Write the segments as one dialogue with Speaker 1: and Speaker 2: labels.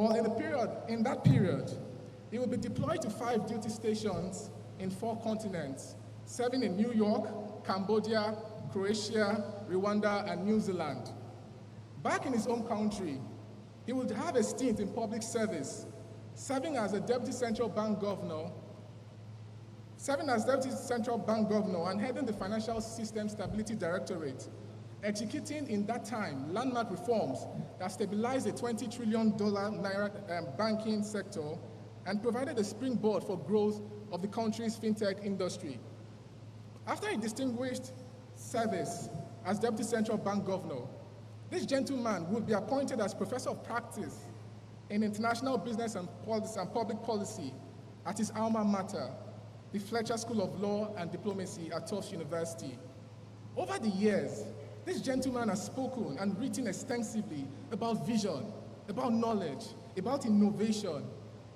Speaker 1: Well, in that period, he would be deployed to 5 duty stations in 4 continents, serving in New York, Cambodia, Croatia, Rwanda, and New Zealand. Back in his home country, he would have a stint in public service, serving as Deputy Central Bank Governor and heading the Financial System Stability Directorate, executing in that time landmark reforms that stabilized the $20 trillion banking sector and provided a springboard for growth of the country's fintech industry. After a distinguished service as Deputy Central Bank Governor, this gentleman would be appointed as Professor of Practice in International Business and Public Policy at his alma mater, the Fletcher School of Law and Diplomacy at Tufts University. Over the years, this gentleman has spoken and written extensively about vision, about knowledge, about innovation.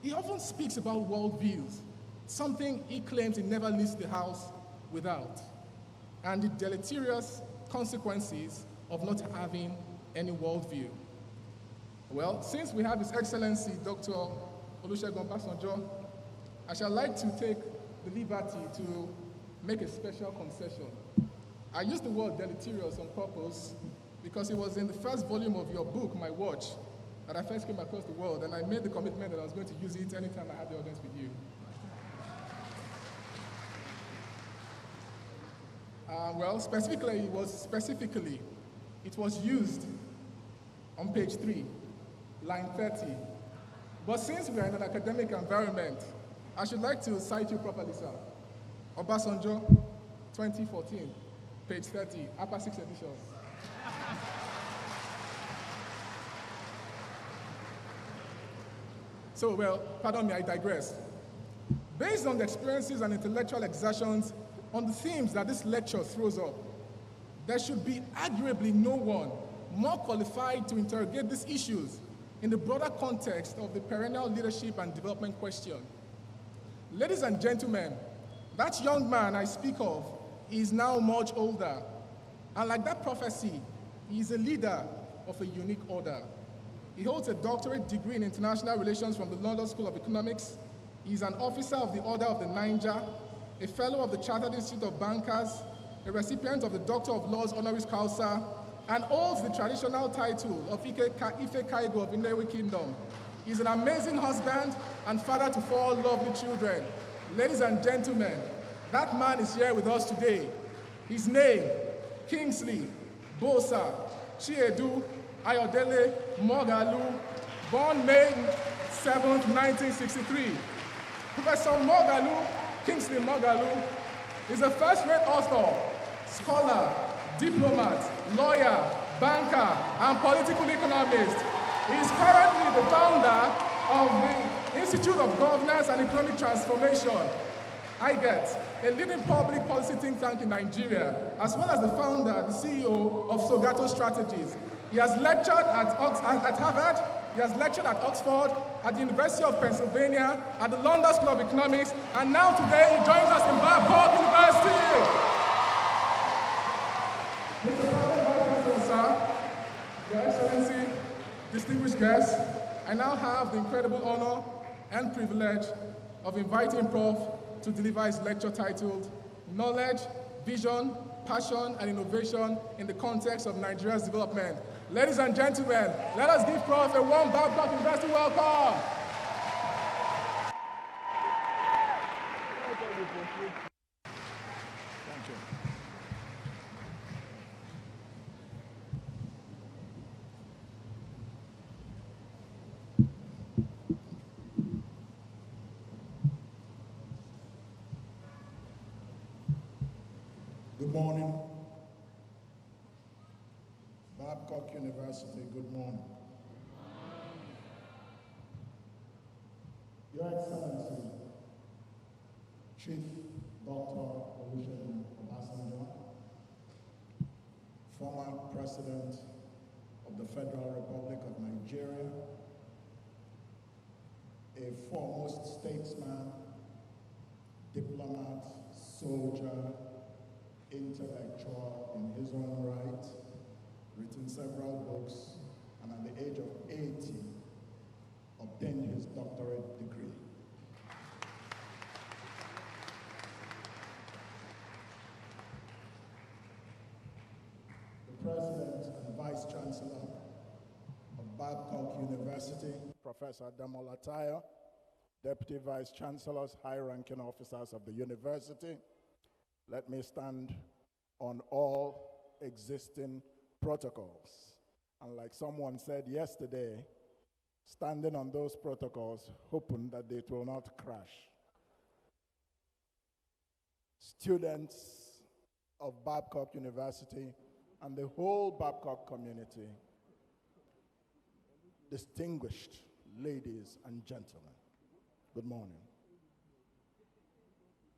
Speaker 1: He often speaks about worldviews, something he claims he never leaves the house without, and the deleterious consequences of not having any worldview. Well, since we have His Excellency Dr. Olusegun Obasanjo, I shall like to take the liberty to make a special concession. I use the word deleterious on purpose because it was in the first volume of your book, My Watch, that I first came across the word, and I made the commitment that I was going to use it anytime I had the audience with you. Well, specifically, it was used on page 3, line 30. But since we are in an academic environment, I should like to cite you properly, sir. Obasanjo, 2014, page 30, upper 6 edition. So, well, pardon me, I digress. Based on the experiences and intellectual exertions on the themes that this lecture throws up, there should be arguably no one more qualified to interrogate these issues in the broader context of the perennial leadership and development question. Ladies and gentlemen, that young man I speak of is now much older, and like that prophecy, he is a leader of a unique order. He holds a doctorate degree in international relations from the London School of Economics. He is an officer of the Order of the Niger, a fellow of the Chartered Institute of Bankers, a recipient of the Doctor of Laws honoris causa, and holds the traditional title of Ife Kaigo of Inewi Kingdom. He's an amazing husband and father to 4 lovely children. Ladies and gentlemen, that man is here with us today. His name, Kingsley Bosa Chiedu Ayodele Mogalu, born May 7th, 1963. Professor Mogalu, Kingsley Mogalu, is a first-rate author, scholar, diplomat, lawyer, banker, and political economist. He is currently the founder of the Institute of Governance and Economic Transformation, IGET, a leading public policy think tank in Nigeria, as well as the founder, the CEO of Sogato Strategies. He has lectured at Harvard, he has lectured at Oxford, at the University of Pennsylvania, at the London School of Economics, and now today he joins us in Babcock University. Mr. Vice President, sir, Your Excellency, distinguished guests, I now have the incredible honor and privilege of inviting Prof to deliver his lecture titled Knowledge, Vision, Passion, and Innovation in the Context of Nigeria's Development. Ladies and gentlemen, let us give Prof a warm Babcock University welcome. Thank you.
Speaker 2: Good morning. Babcock University, good morning. Your Excellency, Chief Dr. Olusegun Obasanjo, former President of the Federal Republic of Nigeria, a foremost statesman, diplomat, soldier, intellectual in his own right, written several books, and at the age of 80, University, Professor Damola Tayo, Deputy Vice Chancellors, high-ranking officers of the university. Let me stand on all existing protocols. And like someone said yesterday, standing on those protocols, hoping that it will not crash. Students of Babcock University and the whole Babcock community, distinguished ladies and gentlemen, good morning.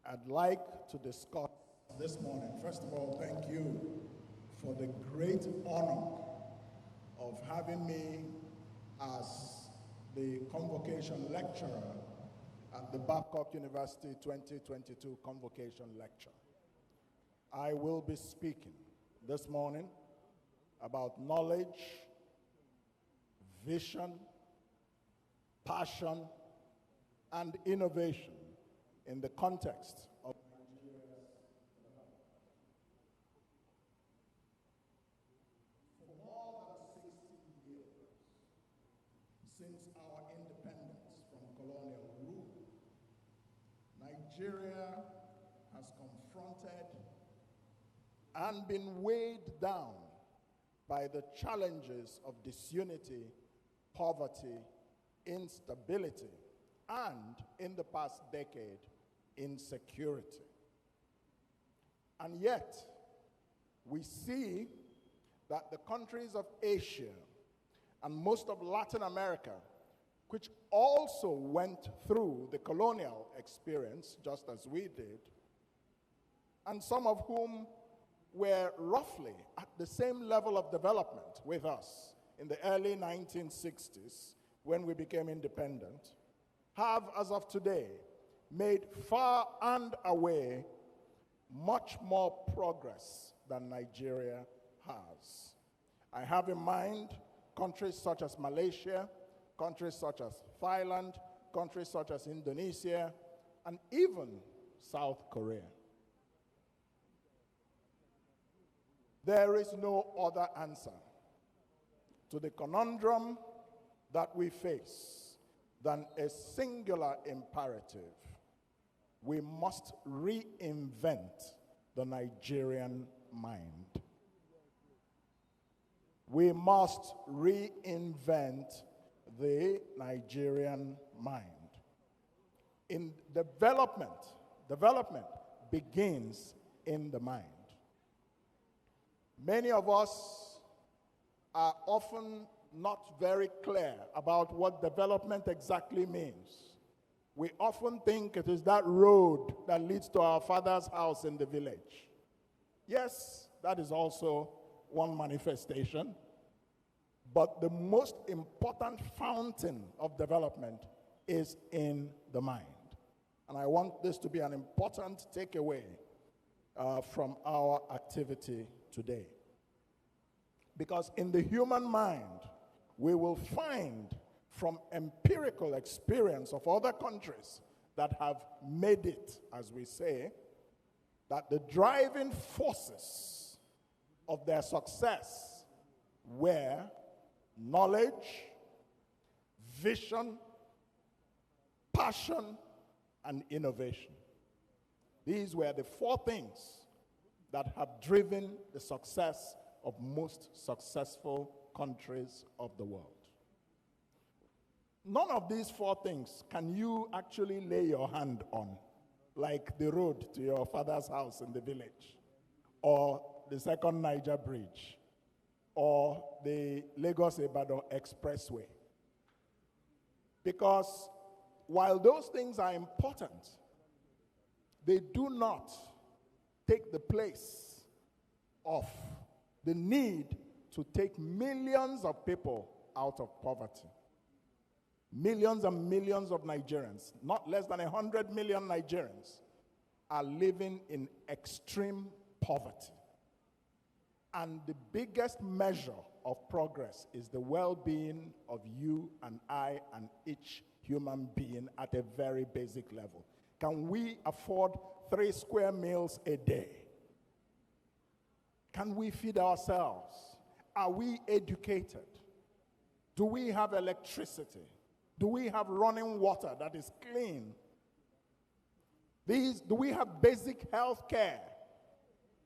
Speaker 2: I'd like to discuss this morning, first of all, thank you for the great honor of having me as the convocation lecturer at the Babcock University 2022 Convocation Lecture. I will be speaking this morning about knowledge, vision, passion, and innovation in the context of Nigeria's development. For more than 60 years since our independence from colonial rule, Nigeria has confronted and been weighed down by the challenges of disunity, poverty, instability, and in the past decade, insecurity. And yet, we see that the countries of Asia and most of Latin America, which also went through the colonial experience, just as we did, and some of whom were roughly at the same level of development with us in the early 1960s when we became independent, have, as of today, made far and away much more progress than Nigeria has. I have in mind countries such as Malaysia, countries such as Thailand, countries such as Indonesia, and even South Korea. There is no other answer to the conundrum that we face than a singular imperative. We must reinvent the Nigerian mind. We must reinvent the Nigerian mind. In development begins in the mind. Many of us are often not very clear about what development exactly means. We often think it is that road that leads to our father's house in the village. Yes, that is also one manifestation, but the most important fountain of development is in the mind. And I want this to be an important takeaway from our activity today. Because in the human mind, we will find from empirical experience of other countries that have made it, as we say, that the driving forces of their success were knowledge, vision, passion, and innovation. These were the four things that have driven the success of most successful countries of the world. None of these four things can you actually lay your hand on, like the road to your father's house in the village, or the second Niger Bridge, or the Lagos-Ibadan Expressway. Because while those things are important, they do not take the place of the need to take millions of people out of poverty. Millions and millions of Nigerians, not less than 100 million Nigerians, are living in extreme poverty. And the biggest measure of progress is the well-being of you and I and each human being at a very basic level. Can we afford 3 square meals a day? Can we feed ourselves? Are we educated? Do we have electricity? Do we have running water that is clean? Do we have basic health care?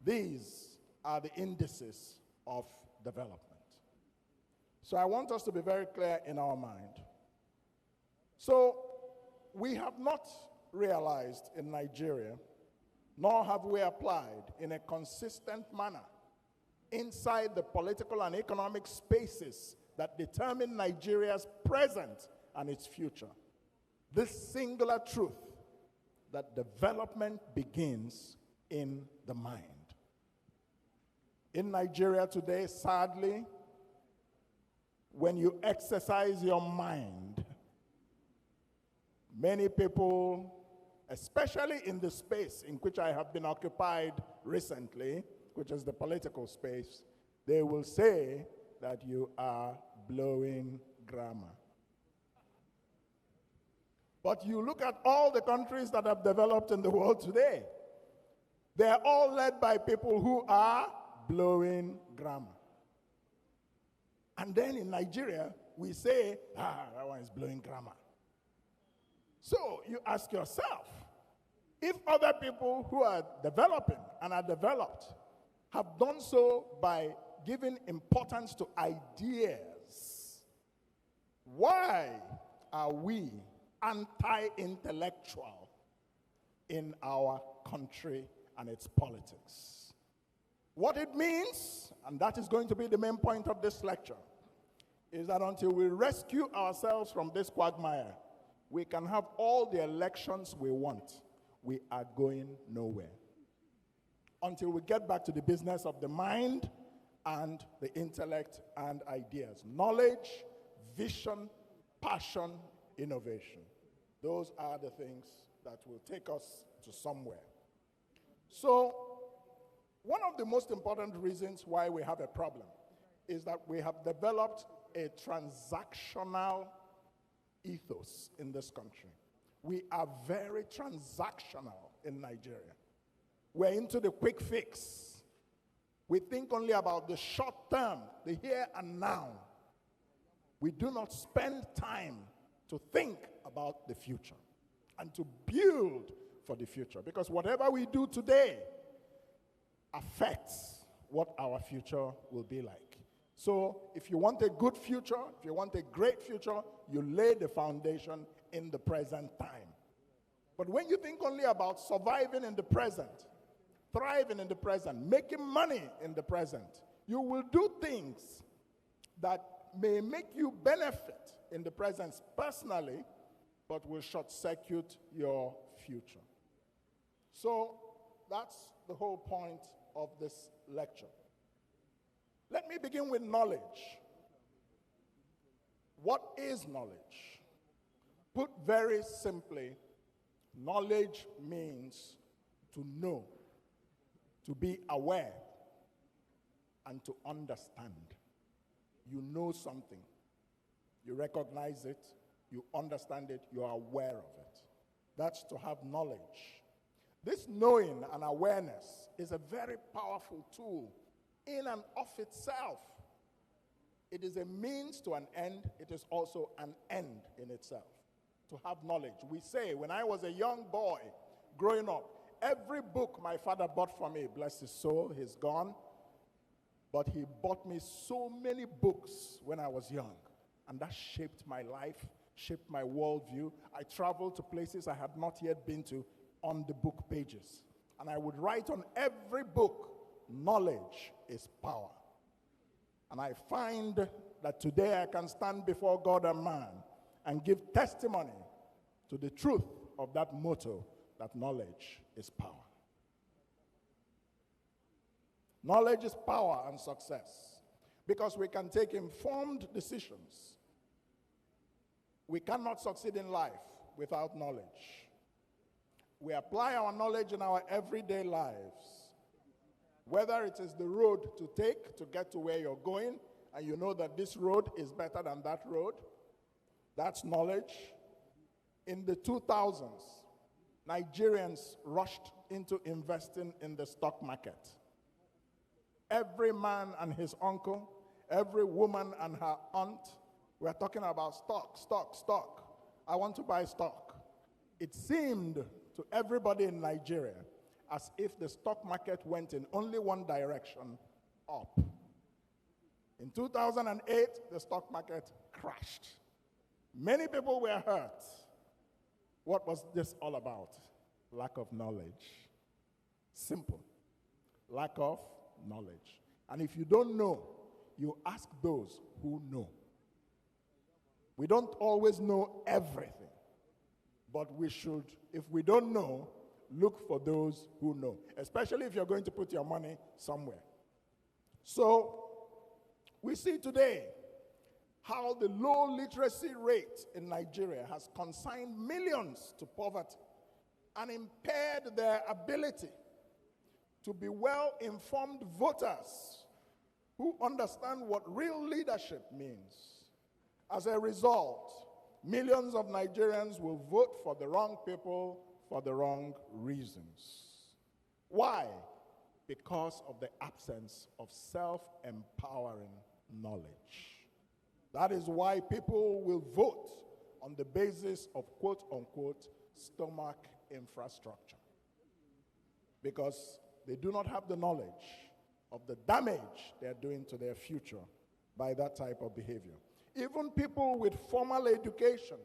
Speaker 2: These are the indices of development. So I want us to be very clear in our mind. So we have not realized in Nigeria, nor have we applied in a consistent manner inside the political and economic spaces that determine Nigeria's present and its future, this singular truth that development begins in the mind. In Nigeria today, sadly, when you exercise your mind, many people, especially in the space in which I have been occupied recently, which is the political space, they will say that you are blowing grammar. But you look at all the countries that have developed in the world today, they are all led by people who are blowing grammar. And then in Nigeria, we say, that one is blowing grammar. So you ask yourself, if other people who are developing and are developed have done so by giving importance to ideas, why are we anti-intellectual in our country and its politics? What it means, and that is going to be the main point of this lecture, is that until we rescue ourselves from this quagmire, we can have all the elections we want. We are going nowhere. Until we get back to the business of the mind and the intellect and ideas. Knowledge, vision, passion, innovation. Those are the things that will take us to somewhere. So, one of the most important reasons why we have a problem is that we have developed a transactional ethos in this country. We are very transactional in Nigeria. We're into the quick fix. We think only about the short term, the here and now. We do not spend time to think about the future and to build for the future, because whatever we do today affects what our future will be like. So if you want a good future, if you want a great future, you lay the foundation in the present time. But when you think only about surviving in the present, thriving in the present, making money in the present, you will do things that may make you benefit in the present personally, but will short-circuit your future. So that's the whole point of this lecture. Let me begin with knowledge. What is knowledge? Put very simply, knowledge means to know, to be aware, and to understand. You know something, you recognize it, you understand it, you are aware of it. That's to have knowledge. This knowing and awareness is a very powerful tool in and of itself. It is a means to an end. It is also an end in itself. To have knowledge. We say, when I was a young boy growing up, every book my father bought for me, bless his soul, he's gone, but he bought me so many books when I was young. And that shaped my life, shaped my worldview. I traveled to places I had not yet been to on the book pages. And I would write on every book, knowledge is power. And I find that today I can stand before God and man and give testimony to the truth of that motto, that knowledge is power. Knowledge is power and success, because we can take informed decisions. We cannot succeed in life without knowledge. We apply our knowledge in our everyday lives. Whether it is the road to take to get to where you're going, and you know that this road is better than that road, that's knowledge. In the 2000s, Nigerians rushed into investing in the stock market. Every man and his uncle, every woman and her aunt, We're talking about stock. I want to buy stock. It seemed to everybody in Nigeria as if the stock market went in only one direction, up. In 2008, the stock market crashed. Many people were hurt. What was this all about? Lack of knowledge. Simple. Lack of knowledge. And if you don't know, you ask those who know. We don't always know everything, but we should, if we don't know, look for those who know, especially if you're going to put your money somewhere. So, we see today how the low literacy rate in Nigeria has consigned millions to poverty and impaired their ability to be well-informed voters who understand what real leadership means. As a result, millions of Nigerians will vote for the wrong people for the wrong reasons. Why? Because of the absence of self-empowering knowledge. That is why people will vote on the basis of quote-unquote stomach infrastructure. Because they do not have the knowledge of the damage they're doing to their future by that type of behavior. Even people with formal education,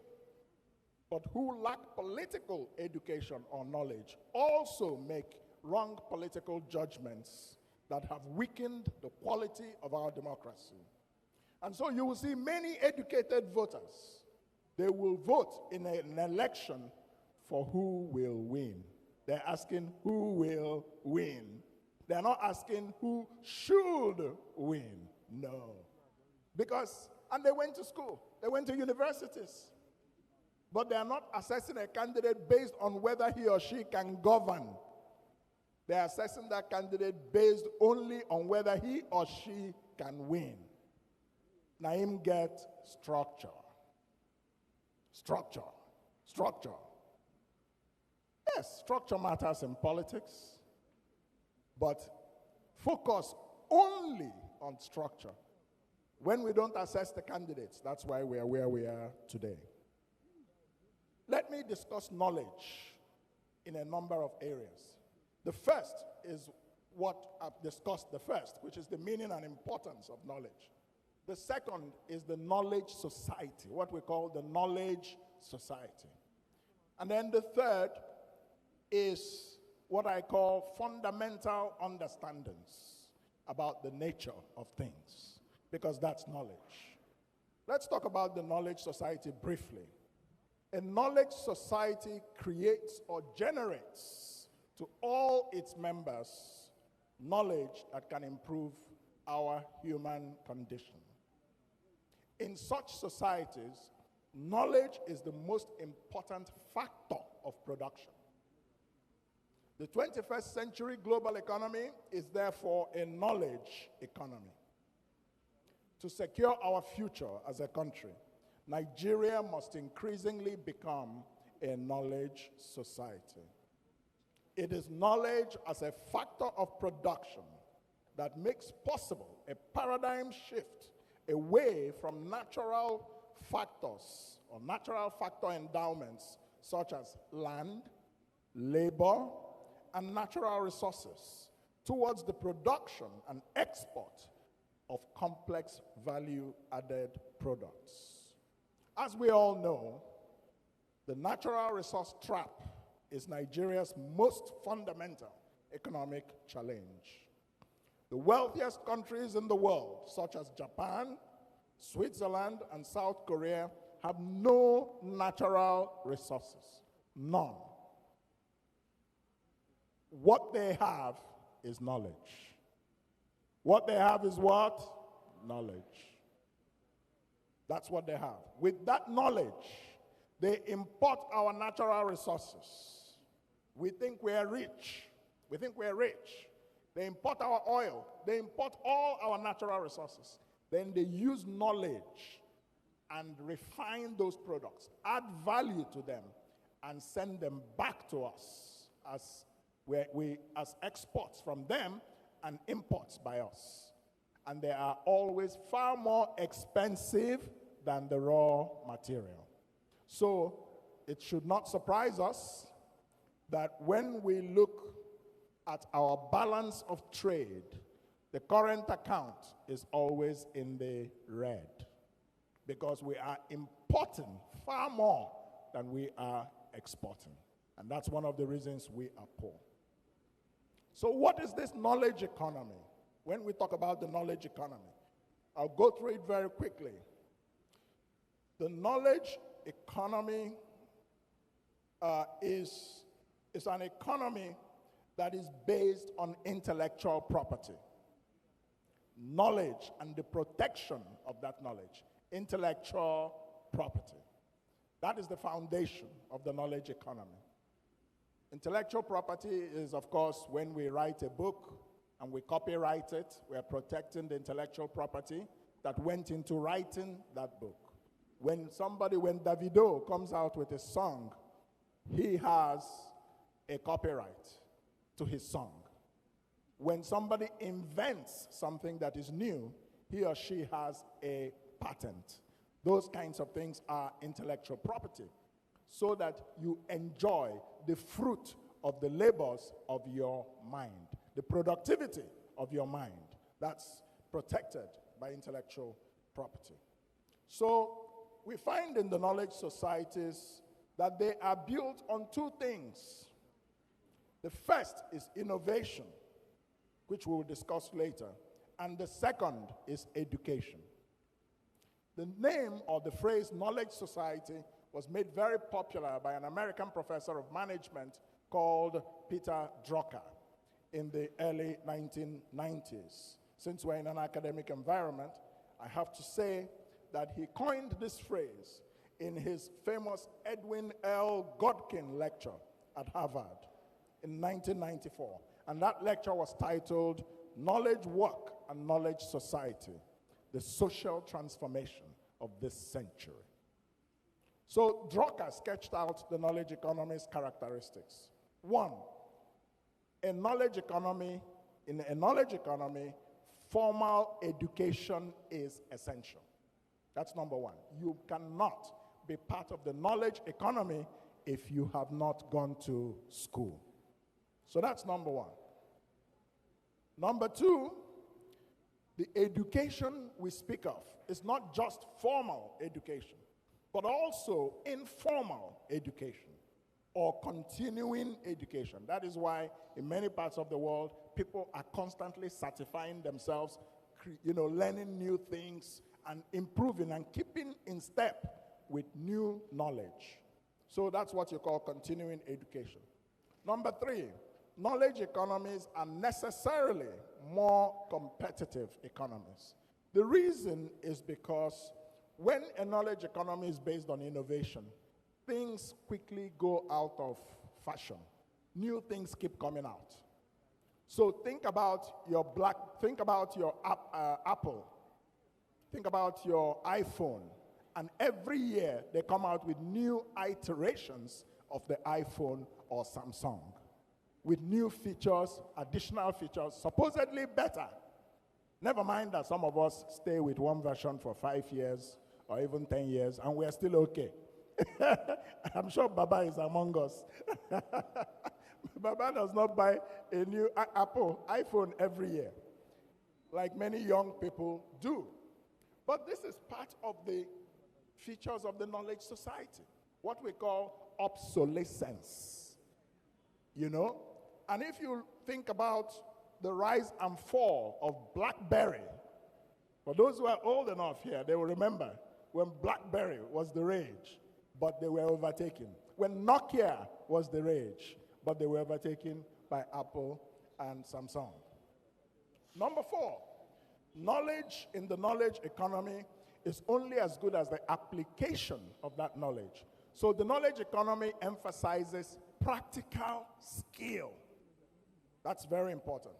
Speaker 2: but who lack political education or knowledge, also make wrong political judgments that have weakened the quality of our democracy. And so you will see many educated voters. They will vote in an election for who will win. They're asking who will win. They're not asking who should win. No. Because, and they went to school. They went to universities. But they are not assessing a candidate based on whether he or she can govern. They are assessing that candidate based only on whether he or she can win. Naim get structure. Structure. Structure. Yes, structure matters in politics, but focus only on structure. When we don't assess the candidates, that's why we are where we are today. Let me discuss knowledge in a number of areas. The first is what I've discussed the first, which is the meaning and importance of knowledge. The second is the knowledge society, what we call the knowledge society. And then the third is what I call fundamental understandings about the nature of things, because that's knowledge. Let's talk about the knowledge society briefly. A knowledge society creates or generates to all its members knowledge that can improve our human condition. In such societies, knowledge is the most important factor of production. The 21st century global economy is therefore a knowledge economy. To secure our future as a country, Nigeria must increasingly become a knowledge society. It is knowledge as a factor of production that makes possible a paradigm shift away from natural factors or natural factor endowments such as land, labor, and natural resources towards the production and export of complex value-added products. As we all know, the natural resource trap is Nigeria's most fundamental economic challenge. The wealthiest countries in the world, such as Japan, Switzerland, and South Korea, have no natural resources. None. What they have is knowledge. What they have is what? Knowledge. That's what they have. With that knowledge, they import our natural resources. We think we are rich. We think we are rich. They import our oil. They import all our natural resources. Then they use knowledge and refine those products, add value to them, and send them back to us as as exports from them and imports by us. And they are always far more expensive than the raw material. So it should not surprise us that when we look at our balance of trade, the current account is always in the red because we are importing far more than we are exporting. And that's one of the reasons we are poor. So what is this knowledge economy? When we talk about the knowledge economy, I'll go through it very quickly. The knowledge economy is an economy that is based on intellectual property. Knowledge and the protection of that knowledge. Intellectual property. That is the foundation of the knowledge economy. Intellectual property is, of course, when we write a book and we copyright it, we are protecting the intellectual property that went into writing that book. When Davido comes out with a song, he has a copyright to his song. When somebody invents something that is new, he or she has a patent. Those kinds of things are intellectual property, so that you enjoy the fruit of the labors of your mind, the productivity of your mind. That's protected by intellectual property. So we find in the knowledge societies that they are built on two things. The first is innovation, which we will discuss later, and the second is education. The name or the phrase knowledge society was made very popular by an American professor of management called Peter Drucker in the early 1990s. Since we're in an academic environment, I have to say that he coined this phrase in his famous Edwin L. Godkin lecture at Harvard in 1994. And that lecture was titled Knowledge Work and Knowledge Society, the Social Transformation of this Century. So Drucker sketched out the knowledge economy's characteristics. One, in a knowledge economy, formal education is essential. That's number one. You cannot be part of the knowledge economy if you have not gone to school. So that's number one. Number two, the education we speak of is not just formal education, but also informal education or continuing education. That is why in many parts of the world, people are constantly certifying themselves, learning new things and improving and keeping in step with new knowledge. So that's what you call continuing education. Number three, knowledge economies are necessarily more competitive economies. The reason is because when a knowledge economy is based on innovation, things quickly go out of fashion. New things keep coming out. So think about your Apple, think about your iPhone, and every year they come out with new iterations of the iPhone or Samsung, with new features, additional features, supposedly better. Never mind that some of us stay with one version for 5 years or even 10 years, and we are still okay. I'm sure Baba is among us. Baba does not buy a new iPhone every year, like many young people do. But this is part of the features of the knowledge society, what we call obsolescence. And if you think about the rise and fall of BlackBerry, for those who are old enough here, they will remember when BlackBerry was the rage, but they were overtaken. When Nokia was the rage, but they were overtaken by Apple and Samsung. Number four, knowledge in the knowledge economy is only as good as the application of that knowledge. So the knowledge economy emphasizes practical skill. That's very important.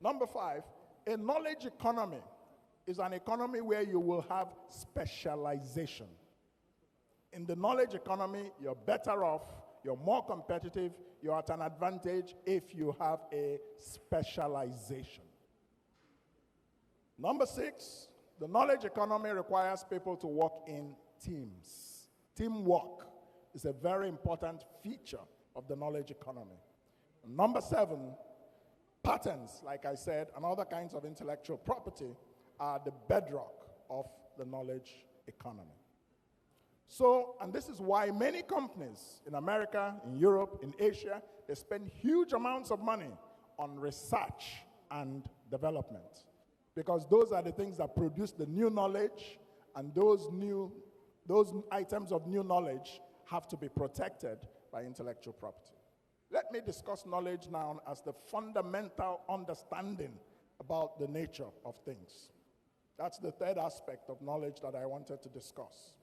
Speaker 2: Number five, a knowledge economy is an economy where you will have specialization. In the knowledge economy, you're better off, you're more competitive, you're at an advantage if you have a specialization. Number six, The knowledge economy requires people to work in teams. Teamwork is a very important feature of the knowledge economy. And number 7, patents, like I said, and other kinds of intellectual property are the bedrock of the knowledge economy. So, and this is why many companies in America, in Europe, in Asia, they spend huge amounts of money on research and development. Because those are the things that produce the new knowledge, and those items of new knowledge have to be protected by intellectual property. Let me discuss knowledge now as the fundamental understanding about the nature of things. That's the third aspect of knowledge that I wanted to discuss.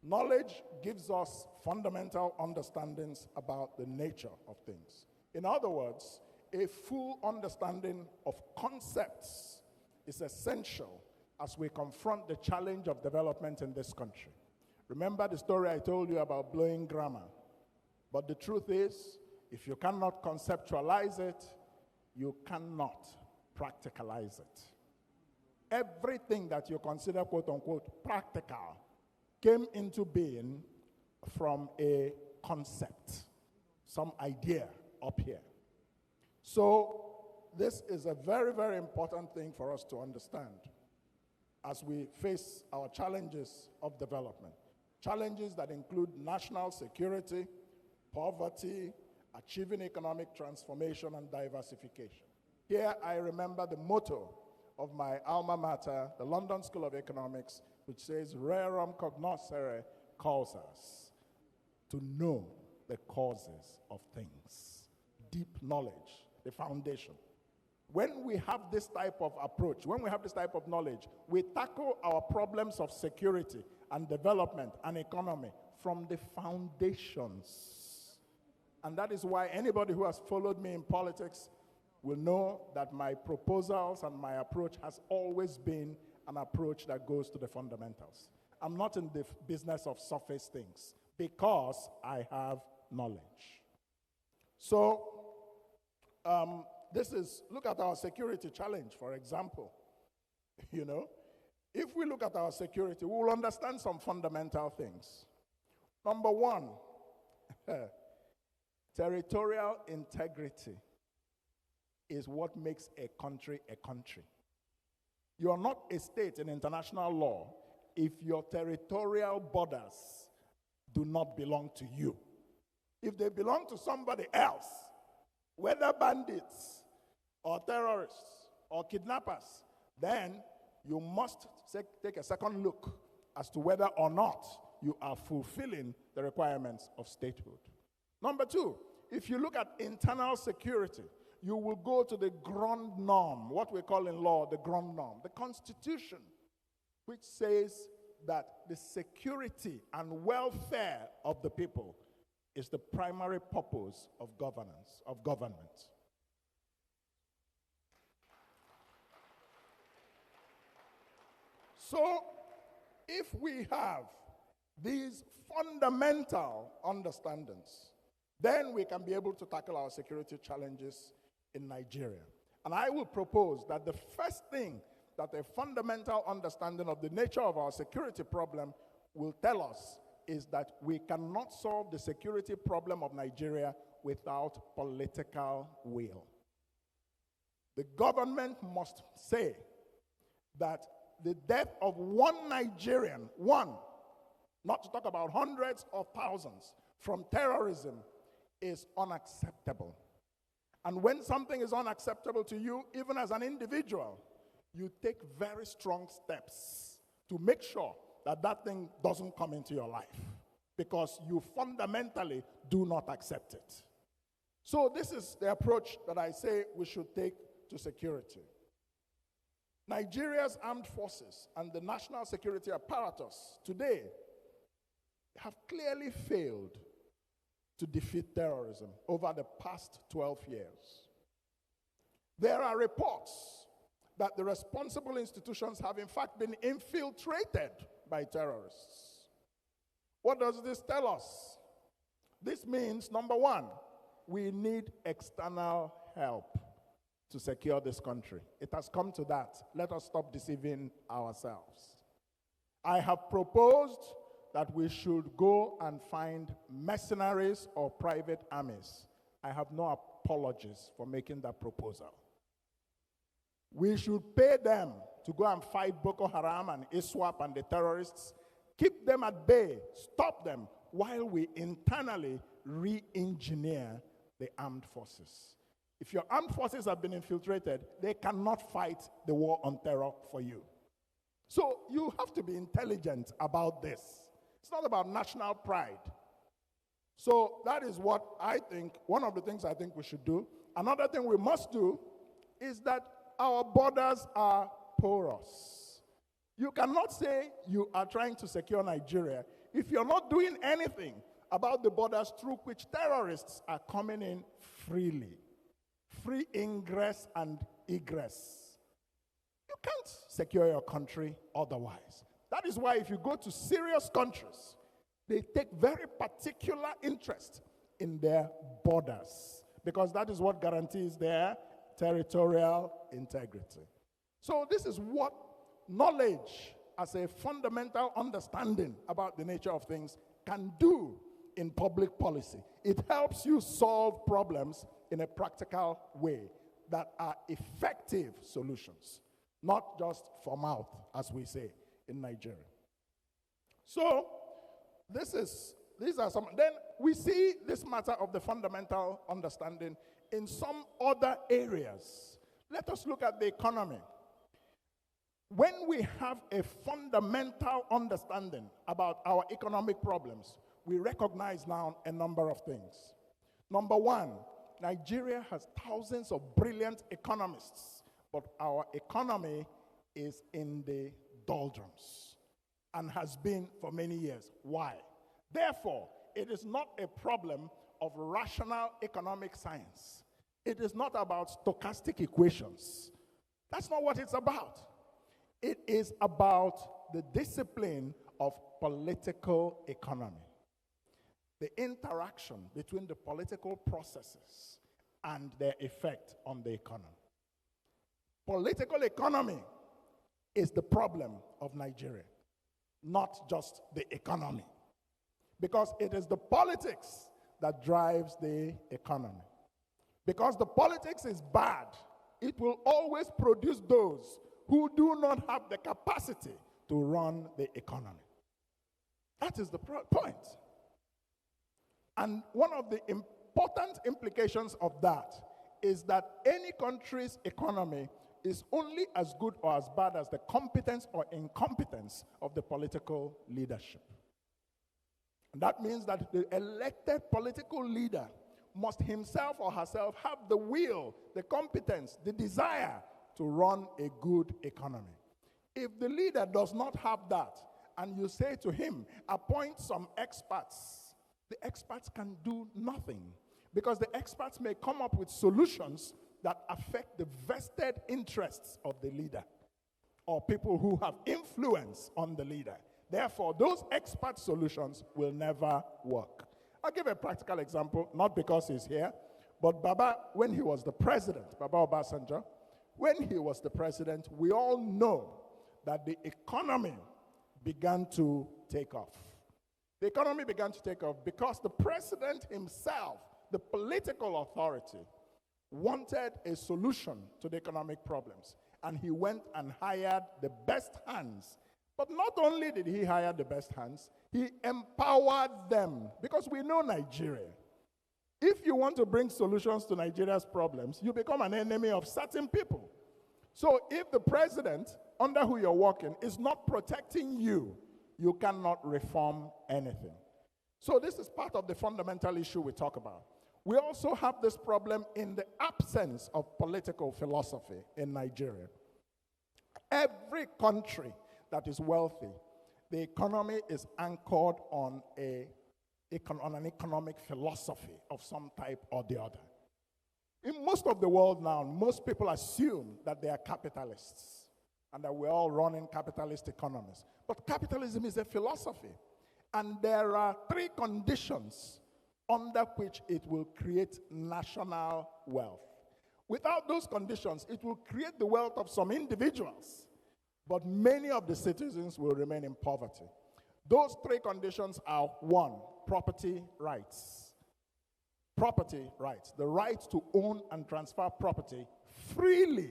Speaker 2: Knowledge gives us fundamental understandings about the nature of things. In other words, a full understanding of concepts is essential as we confront the challenge of development in this country. Remember the story I told you about blowing grammar. But the truth is, if you cannot conceptualize it, you cannot practicalize it. Everything that you consider, quote unquote, practical came into being from a concept, some idea up here. So this is a very, very important thing for us to understand as we face our challenges of development. Challenges that include national security, poverty, achieving economic transformation, and diversification. Here I remember the motto of my alma mater, the London School of Economics, which says, rerum cognoscere causas, to know the causes of things. Deep knowledge, the foundation. When we have this type of approach, when we have this type of knowledge, we tackle our problems of security and development and economy from the foundations. And that is why anybody who has followed me in politics will know that my proposals and my approach has always been an approach that goes to the fundamentals. I'm not in the business of surface things because I have knowledge. So, look at our security challenge, for example. If we look at our security, we will understand some fundamental things. Number 1, territorial integrity is what makes a country a country. You are not a state in international law if your territorial borders do not belong to you. If they belong to somebody else, whether bandits or terrorists or kidnappers, then you must take a second look as to whether or not you are fulfilling the requirements of statehood. Number 2, if you look at internal security, you will go to the grand norm, what we call in law the grand norm, the Constitution, which says that the security and welfare of the people is the primary purpose of governance, of government. So, if we have these fundamental understandings, then we can be able to tackle our security challenges in Nigeria. And I will propose that the first thing that a fundamental understanding of the nature of our security problem will tell us is that we cannot solve the security problem of Nigeria without political will. The government must say that the death of one Nigerian, one, not to talk about hundreds of thousands, from terrorism is unacceptable. And when something is unacceptable to you, even as an individual, you take very strong steps to make sure that that thing doesn't come into your life, because you fundamentally do not accept it. So this is the approach that I say we should take to security. Nigeria's armed forces and the national security apparatus today have clearly failed to defeat terrorism over the past 12 years. There are reports that the responsible institutions have in fact been infiltrated by terrorists. What does this tell us? This means, number 1, we need external help. to secure this country. It has come to that. Let us stop deceiving ourselves. I have proposed that we should go and find mercenaries or private armies. I have no apologies for making that proposal. We should pay them to go and fight Boko Haram and ISWAP and the terrorists, keep them at bay, stop them, while we internally re-engineer the armed forces. If your armed forces have been infiltrated, they cannot fight the war on terror for you. So you have to be intelligent about this. It's not about national pride. So that is what I think, one of the things I think we should do. Another thing we must do is that our borders are porous. You cannot say you are trying to secure Nigeria if you're not doing anything about the borders through which terrorists are coming in freely. Free ingress and egress. You can't secure your country otherwise. That is why if you go to serious countries, they take very particular interest in their borders, because that is what guarantees their territorial integrity. So this is what knowledge as a fundamental understanding about the nature of things can do in public policy. It helps you solve problems in a practical way that are effective solutions, not just for mouth, as we say in Nigeria. So these are some. Then we see this matter of the fundamental understanding in some other areas. Let us look at the economy. When we have a fundamental understanding about our economic problems, we recognize now a number of things. Number one, Nigeria has thousands of brilliant economists, but our economy is in the doldrums and has been for many years. Why? Therefore, it is not a problem of rational economic science. It is not about stochastic equations. That's not what it's about. It is about the discipline of political economy. The interaction between the political processes and their effect on the economy. Political economy is the problem of Nigeria, not just the economy. Because it is the politics that drives the economy. Because the politics is bad, it will always produce those who do not have the capacity to run the economy. That is the point. And one of the important implications of that is that any country's economy is only as good or as bad as the competence or incompetence of the political leadership. And that means that the elected political leader must himself or herself have the will, the competence, the desire to run a good economy. If the leader does not have that, and you say to him, appoint some experts, the experts can do nothing, because the experts may come up with solutions that affect the vested interests of the leader or people who have influence on the leader. Therefore, those expert solutions will never work. I'll give a practical example, not because he's here, but Baba, when he was the president, Baba Obasanjo, when he was the president, we all know that the economy began to take off. The economy began to take off because the president himself, the political authority, wanted a solution to the economic problems. And he went and hired the best hands. But not only did he hire the best hands, he empowered them. Because we know Nigeria. If you want to bring solutions to Nigeria's problems, you become an enemy of certain people. So if the president, under who you're working, is not protecting you, you cannot reform anything. So this is part of the fundamental issue we talk about. We also have this problem in the absence of political philosophy in Nigeria. Every country that is wealthy, the economy is anchored on an economic philosophy of some type or the other. In most of the world now, most people assume that they are capitalists and that we're all running capitalist economies. But capitalism is a philosophy. And there are three conditions under which it will create national wealth. Without those conditions, it will create the wealth of some individuals, but many of the citizens will remain in poverty. Those three conditions are: one, property rights. Property rights, the right to own and transfer property freely.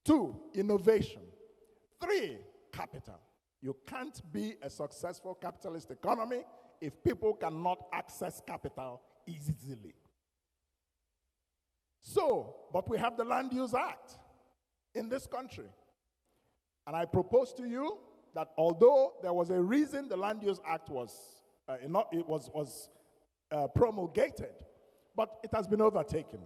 Speaker 2: Two, innovation. Three, capital. You can't be a successful capitalist economy if people cannot access capital easily. So, but we have the Land Use Act in this country. And I propose to you that although there was a reason the Land Use Act was promulgated, but it has been overtaken.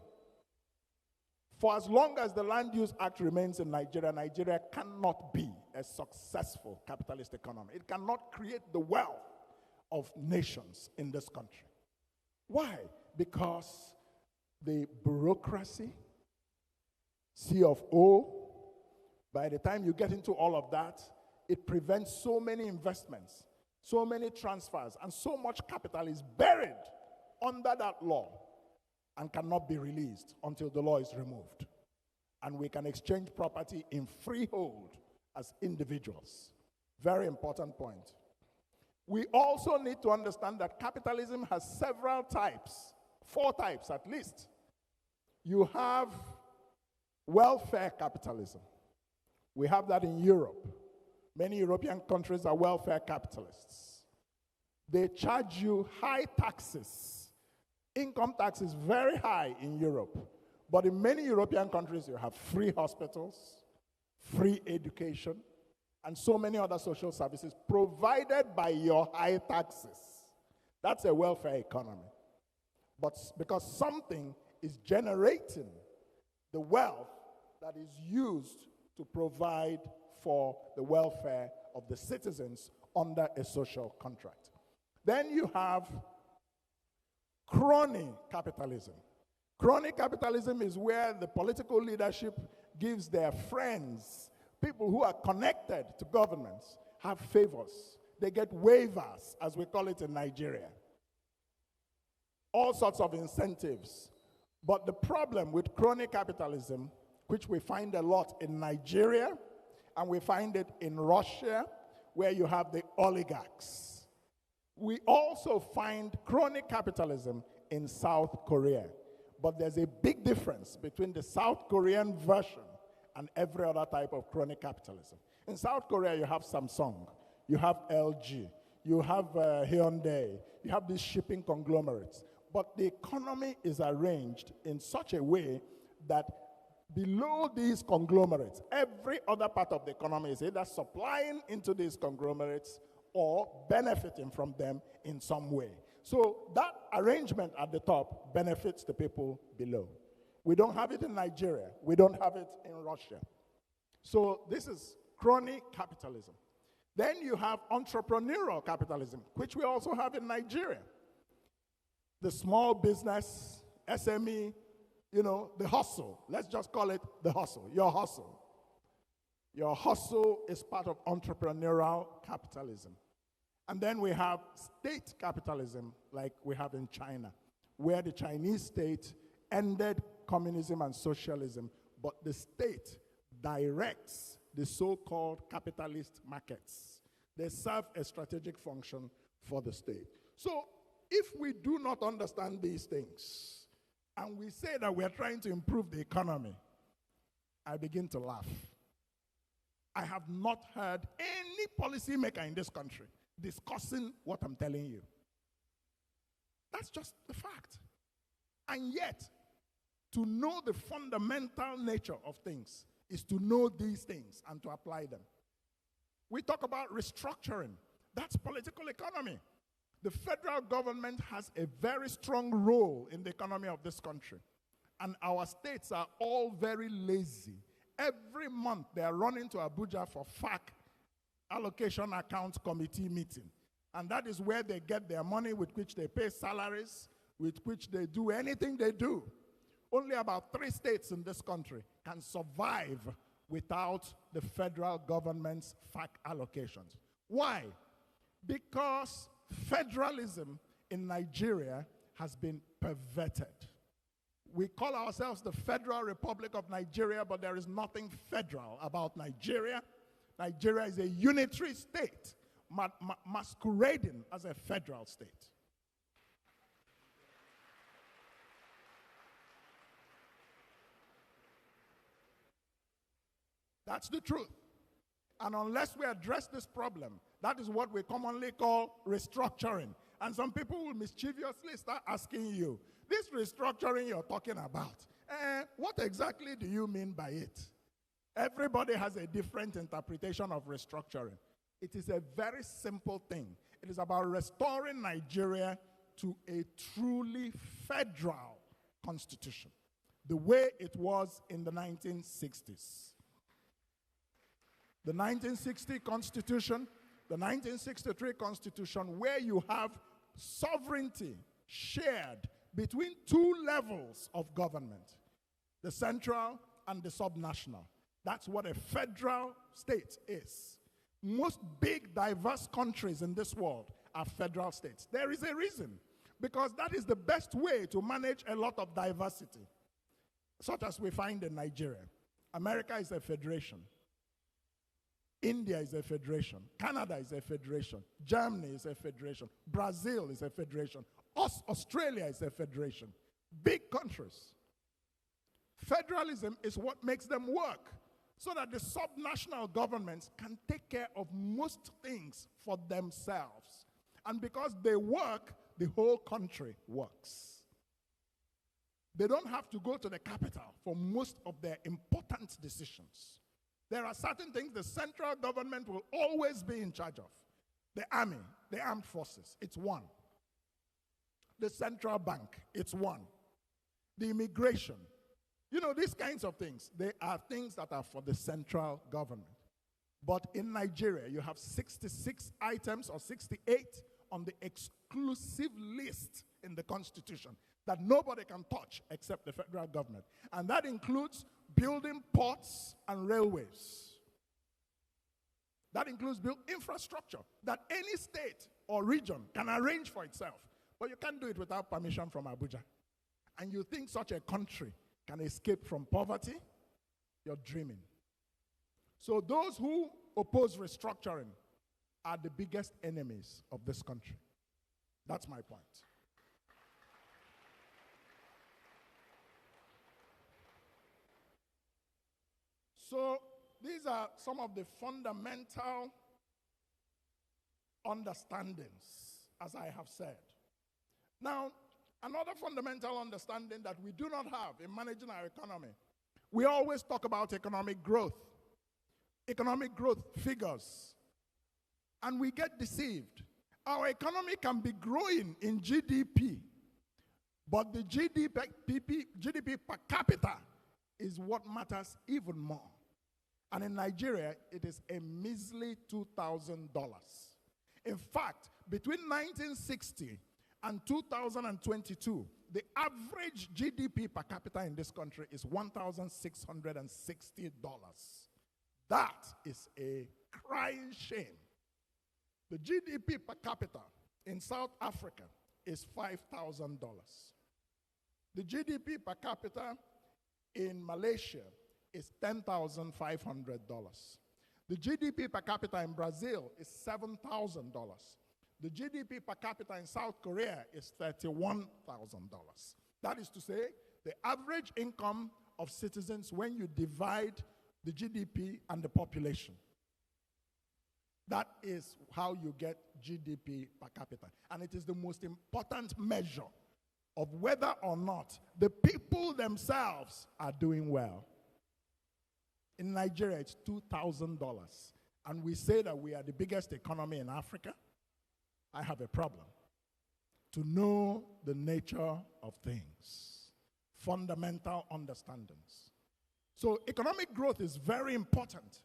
Speaker 2: For as long as the Land Use Act remains in Nigeria, Nigeria cannot be a successful capitalist economy. It cannot create the wealth of nations in this country. Why? Because the bureaucracy, C of O, by the time you get into all of that, it prevents so many investments, so many transfers, and so much capital is buried under that law and cannot be released until the law is removed. And we can exchange property in freehold as individuals. Very important point. We also need to understand that capitalism has several types, 4 types at least. You have welfare capitalism. We have that in Europe. Many European countries are welfare capitalists. They charge you high taxes. Income tax is very high in Europe. But in many European countries, you have free hospitals, free education, and so many other social services provided by your high taxes. That's a welfare economy. But because something is generating the wealth that is used to provide for the welfare of the citizens under a social contract. Then you have crony capitalism. Crony capitalism is where the political leadership gives their friends, people who are connected to governments, have favors. They get waivers, as we call it in Nigeria. All sorts of incentives. But the problem with crony capitalism, which we find a lot in Nigeria, and we find it in Russia, where you have the oligarchs. We also find crony capitalism in South Korea. But there's a big difference between the South Korean version and every other type of crony capitalism. In South Korea, you have Samsung, you have LG, you have Hyundai, you have these shipping conglomerates. But the economy is arranged in such a way that below these conglomerates, every other part of the economy is either supplying into these conglomerates or benefiting from them in some way. So that arrangement at the top benefits the people below. We don't have it in Nigeria. We don't have it in Russia. So this is crony capitalism. Then you have entrepreneurial capitalism, which we also have in Nigeria. The small business, SME, the hustle. Let's just call it the hustle, your hustle. Your hustle is part of entrepreneurial capitalism. And then we have state capitalism, like we have in China, where the Chinese state ended communism and socialism, but the state directs the so-called capitalist markets. They serve a strategic function for the state. So if we do not understand these things, and we say that we are trying to improve the economy, I begin to laugh. I have not heard any policymaker in this country discussing what I'm telling you. That's just the fact. And yet, to know the fundamental nature of things is to know these things and to apply them. We talk about restructuring. That's political economy. The federal government has a very strong role in the economy of this country. And our states are all very lazy. Every month they are running to Abuja for FAC, Allocation Accounts Committee meeting. And that is where they get their money with which they pay salaries, with which they do anything they do. Only about 3 states in this country can survive without the federal government's FAC allocations. Why? Because federalism in Nigeria has been perverted. We call ourselves the Federal Republic of Nigeria, but there is nothing federal about Nigeria. Nigeria is a unitary state, masquerading as a federal state. That's the truth. And unless we address this problem, that is what we commonly call restructuring. And some people will mischievously start asking you, this restructuring you're talking about, what exactly do you mean by it? Everybody has a different interpretation of restructuring. It is a very simple thing. It is about restoring Nigeria to a truly federal constitution, the way it was in the 1960s. The 1960 Constitution, the 1963 Constitution, where you have sovereignty shared between two levels of government, the central and the subnational. That's what a federal state is. Most big, diverse countries in this world are federal states. There is a reason, because that is the best way to manage a lot of diversity, such as we find in Nigeria. America is a federation. India is a federation. Canada is a federation. Germany is a federation. Brazil is a federation. Australia is a federation. Big countries. Federalism is what makes them work, so that the subnational governments can take care of most things for themselves. And because they work, the whole country works. They don't have to go to the capital for most of their important decisions. There are certain things the central government will always be in charge of. The army, the armed forces, it's one. The central bank, it's one. The immigration, these kinds of things, they are things that are for the central government. But in Nigeria, you have 66 items or 68 on the exclusive list in the Constitution that nobody can touch except the federal government. And that includes building ports and railways. That includes infrastructure that any state or region can arrange for itself. But you can't do it without permission from Abuja. And you think such a country can escape from poverty? You're dreaming. So those who oppose restructuring are the biggest enemies of this country. That's my point. So these are some of the fundamental understandings, as I have said. Now, another fundamental understanding that we do not have in managing our economy, we always talk about economic growth figures, and we get deceived. Our economy can be growing in GDP, but the GDP per capita is what matters even more. And in Nigeria, it is a measly $2,000. In fact, between 1960 and 2022, the average GDP per capita in this country is $1,660. That is a crying shame. The GDP per capita in South Africa is $5,000. The GDP per capita in Malaysia is $10,500. The GDP per capita in Brazil is $7,000. The GDP per capita in South Korea is $31,000. That is to say, the average income of citizens when you divide the GDP and the population. That is how you get GDP per capita. And it is the most important measure of whether or not the people themselves are doing well. In Nigeria, it's $2,000. And we say that we are the biggest economy in Africa. I have a problem. To know the nature of things. Fundamental understandings. So economic growth is very important.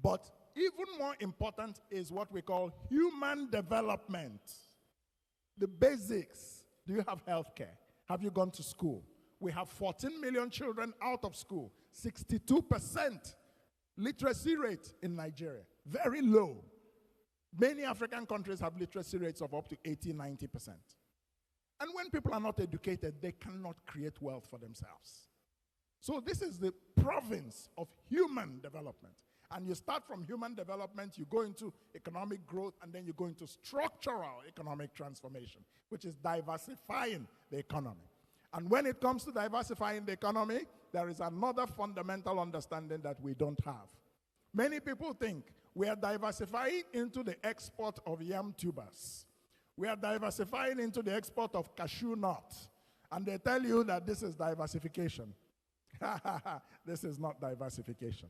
Speaker 2: But even more important is what we call human development. The basics. Do you have health care? Have you gone to school? We have 14 million children out of school. 62% literacy rate in Nigeria. Very low. Many African countries have literacy rates of up to 80, 90%. And when people are not educated, they cannot create wealth for themselves. So this is the province of human development. And you start from human development, you go into economic growth, and then you go into structural economic transformation, which is diversifying the economy. And when it comes to diversifying the economy, there is another fundamental understanding that we don't have. Many people think we are diversifying into the export of yam tubers. We are diversifying into the export of cashew nuts. And they tell you that this is diversification. This is not diversification.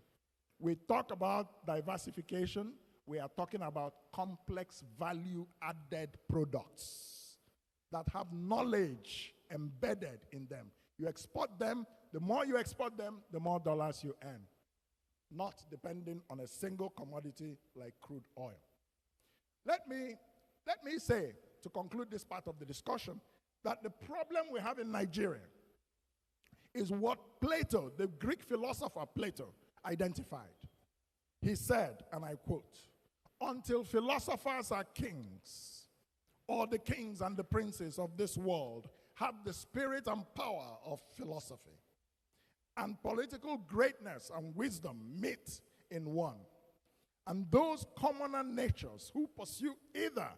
Speaker 2: We talk about diversification, we are talking about complex value-added products that have knowledge embedded in them. You export them, the more you export them, the more dollars you earn, not depending on a single commodity like crude oil. Let me say, to conclude this part of the discussion, that the problem we have in Nigeria is what Plato, the Greek philosopher Plato, identified. He said, and I quote, "Until philosophers are kings, or the kings and the princes of this world have the spirit and power of philosophy, and political greatness and wisdom meet in one, and those commoner natures who pursue either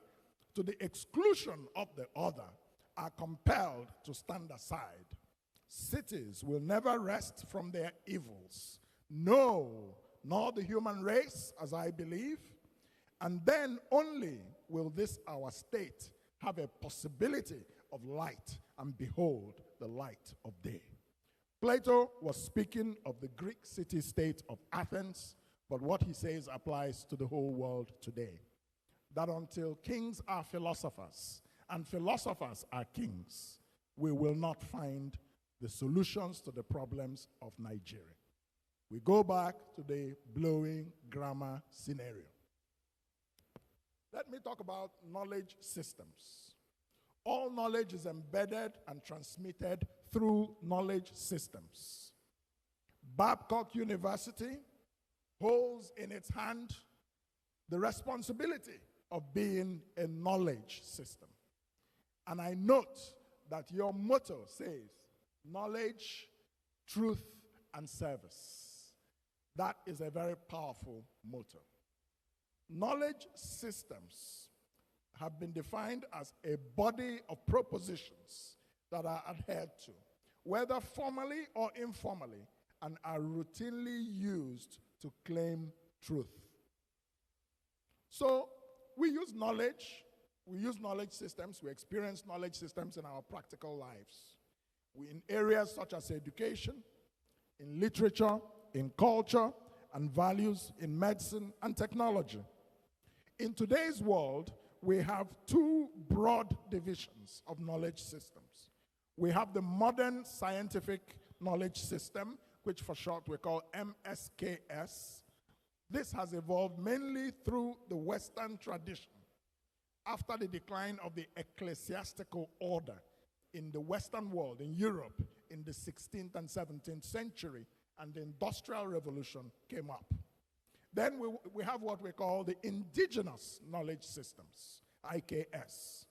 Speaker 2: to the exclusion of the other are compelled to stand aside, cities will never rest from their evils. No, nor the human race, as I believe, and then only will this our state have a possibility of light and behold the light of day." Plato was speaking of the Greek city-state of Athens, but what he says applies to the whole world today. That until kings are philosophers and philosophers are kings, we will not find the solutions to the problems of Nigeria. We go back to the blowing grammar scenario. Let me talk about knowledge systems. All knowledge is embedded and transmitted through knowledge systems. Babcock University holds in its hand the responsibility of being a knowledge system. And I note that your motto says, knowledge, truth, and service. That is a very powerful motto. Knowledge systems have been defined as a body of propositions that are adhered to, whether formally or informally, and are routinely used to claim truth. So we use knowledge systems, we experience knowledge systems in our practical lives. In areas such as education, in literature, in culture and values, in medicine and technology. In today's world, we have two broad divisions of knowledge systems. We have the modern scientific knowledge system, which for short we call MSKS. This has evolved mainly through the Western tradition after the decline of the ecclesiastical order in the Western world, in Europe, in the 16th and 17th century, and the Industrial Revolution came up. Then we have what we call the indigenous knowledge systems, IKS.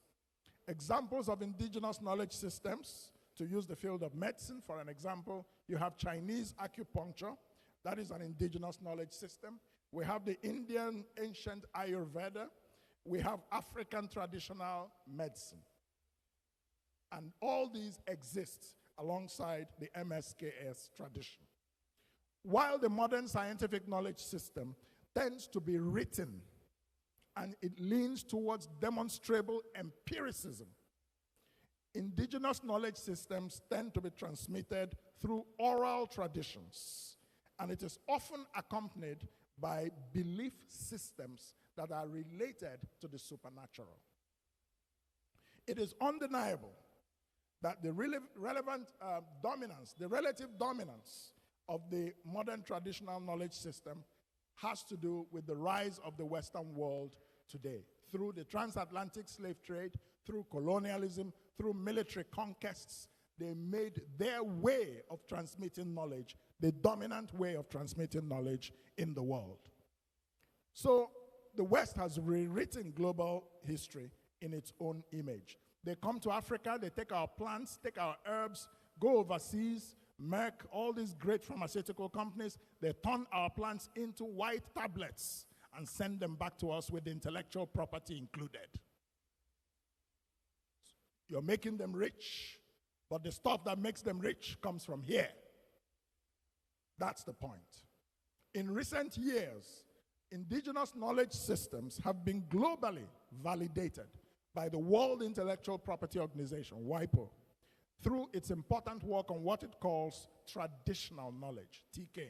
Speaker 2: Examples of indigenous knowledge systems, to use the field of medicine for an example, you have Chinese acupuncture, that is an indigenous knowledge system. We have the Indian ancient Ayurveda. We have African traditional medicine. And all these exist alongside the MSKS tradition. While the modern scientific knowledge system tends to be written and it leans towards demonstrable empiricism, indigenous knowledge systems tend to be transmitted through oral traditions, and it is often accompanied by belief systems that are related to the supernatural. It is undeniable that the relative dominance of the modern traditional knowledge system has to do with the rise of the Western world today, through the transatlantic slave trade, through colonialism, through military conquests. They made their way of transmitting knowledge the dominant way of transmitting knowledge in the world. So the West has rewritten global history in its own image. They come to Africa, they take our plants, take our herbs, go overseas, Merck, all these great pharmaceutical companies, they turn our plants into white tablets and send them back to us with intellectual property included. You're making them rich, but the stuff that makes them rich comes from here. That's the point. In recent years, indigenous knowledge systems have been globally validated by the World Intellectual Property Organization, WIPO, through its important work on what it calls traditional knowledge, TK.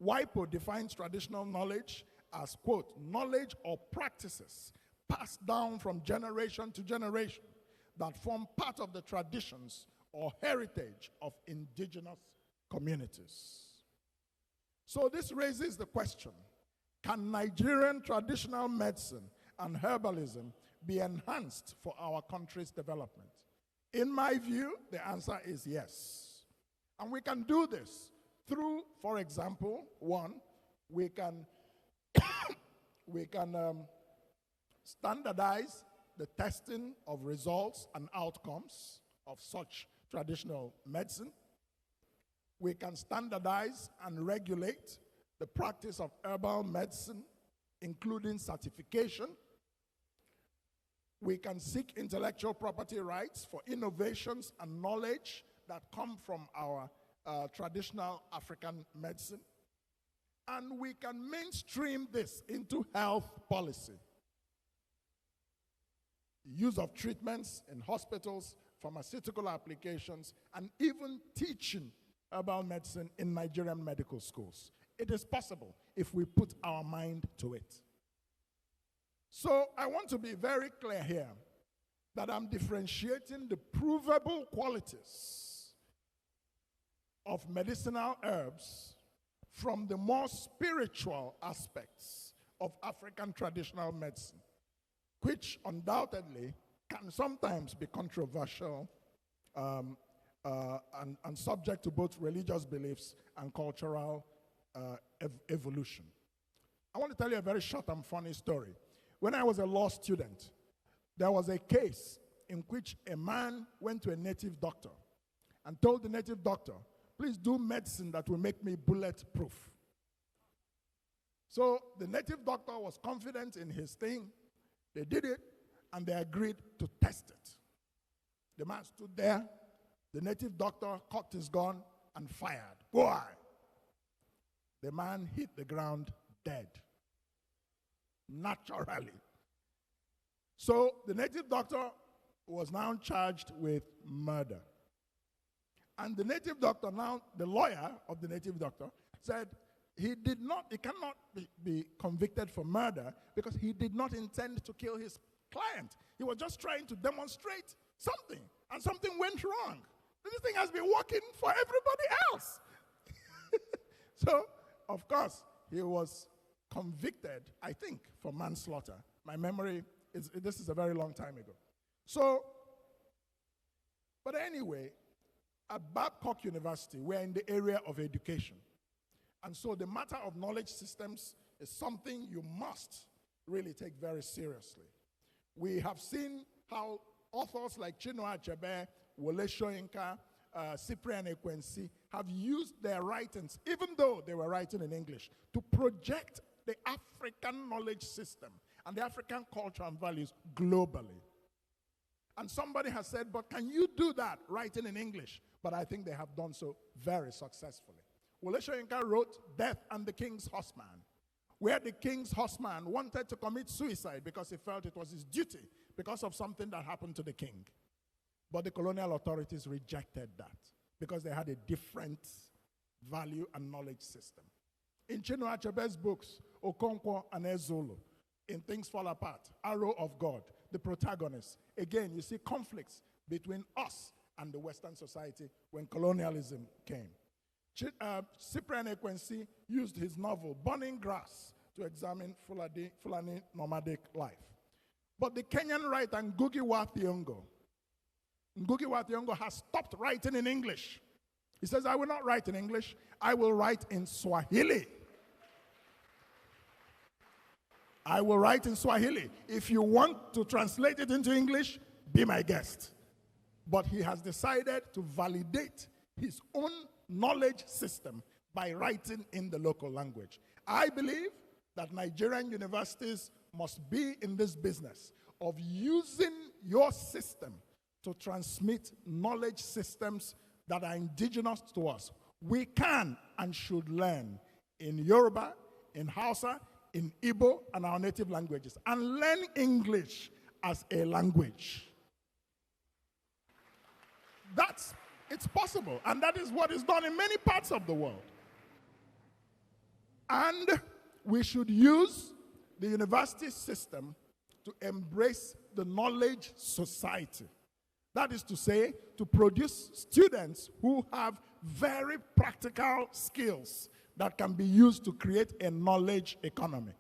Speaker 2: WIPO defines traditional knowledge as, quote, knowledge or practices passed down from generation to generation that form part of the traditions or heritage of indigenous communities. So this raises the question, can Nigerian traditional medicine and herbalism be enhanced for our country's development? In my view, the answer is yes. And we can do this through, for example, one, we can standardize the testing of results and outcomes of such traditional medicine. We can standardize and regulate the practice of herbal medicine, including certification. We can seek intellectual property rights for innovations and knowledge that come from our traditional African medicine. And we can mainstream this into health policy. Use of treatments in hospitals, pharmaceutical applications, and even teaching herbal medicine in Nigerian medical schools. It is possible if we put our mind to it. So I want to be very clear here that I'm differentiating the provable qualities of medicinal herbs from the more spiritual aspects of African traditional medicine, which undoubtedly can sometimes be controversial and subject to both religious beliefs and cultural evolution. I want to tell you a very short and funny story. When I was a law student, there was a case in which a man went to a native doctor and told the native doctor, please do medicine that will make me bulletproof. So the native doctor was confident in his thing. They did it, and they agreed to test it. The man stood there. The native doctor cocked his gun and fired. Boy! The man hit the ground dead. Naturally. So the native doctor was now charged with murder. And the native doctor now, the lawyer of the native doctor, said he cannot be convicted for murder because he did not intend to kill his client. He was just trying to demonstrate something, and something went wrong. This thing has been working for everybody else. So, of course, he was convicted, I think, for manslaughter. My memory this is a very long time ago. So, but anyway, at Babcock University, we're in the area of education. And so the matter of knowledge systems is something you must really take very seriously. We have seen how authors like Chinua Achebe, Wole Soyinka, Cyprian Ekwensi have used their writings, even though they were writing in English, to project the African knowledge system and the African culture and values globally. And somebody has said, but can you do that writing in English? But I think they have done so very successfully. Wole Soyinka wrote Death and the King's Horseman, where the king's horseman wanted to commit suicide because he felt it was his duty because of something that happened to the king. But the colonial authorities rejected that because they had a different value and knowledge system. In Chinua Achebe's books, Okonkwo and Ezolo, in Things Fall Apart, Arrow of God, the protagonist, again, you see conflicts between us and the Western society when colonialism came. Cyprian Ekwensi used his novel, Burning Grass, to examine Fulani nomadic life. But the Kenyan writer Ngugi wa Thiong'o has stopped writing in English. He says, I will not write in English, I will write in Swahili. I will write in Swahili. If you want to translate it into English, be my guest. But he has decided to validate his own knowledge system by writing in the local language. I believe that Nigerian universities must be in this business of using your system to transmit knowledge systems that are indigenous to us. We can and should learn in Yoruba, in Hausa, in Igbo, and our native languages, and learn English as a language. It's possible, and that is what is done in many parts of the world. And we should use the university system to embrace the knowledge society. That is to say, to produce students who have very practical skills that can be used to create a knowledge economy.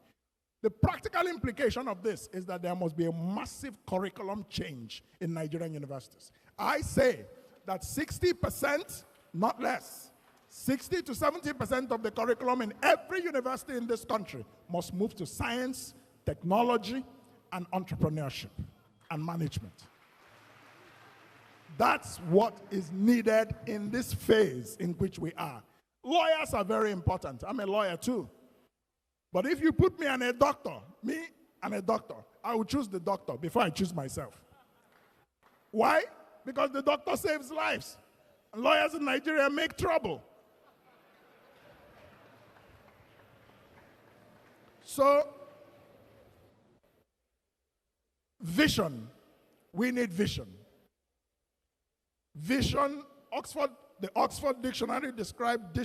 Speaker 2: The practical implication of this is that there must be a massive curriculum change in Nigerian universities. I say that 60%, not less, 60 to 70% of the curriculum in every university in this country must move to science, technology, and entrepreneurship and management. That's what is needed in this phase in which we are. Lawyers are very important. I'm a lawyer too. But if you put me and a doctor, I will choose the doctor before I choose myself. Why? Because the doctor saves lives. And lawyers in Nigeria make trouble. So, vision. We need vision. Vision, the Oxford Dictionary described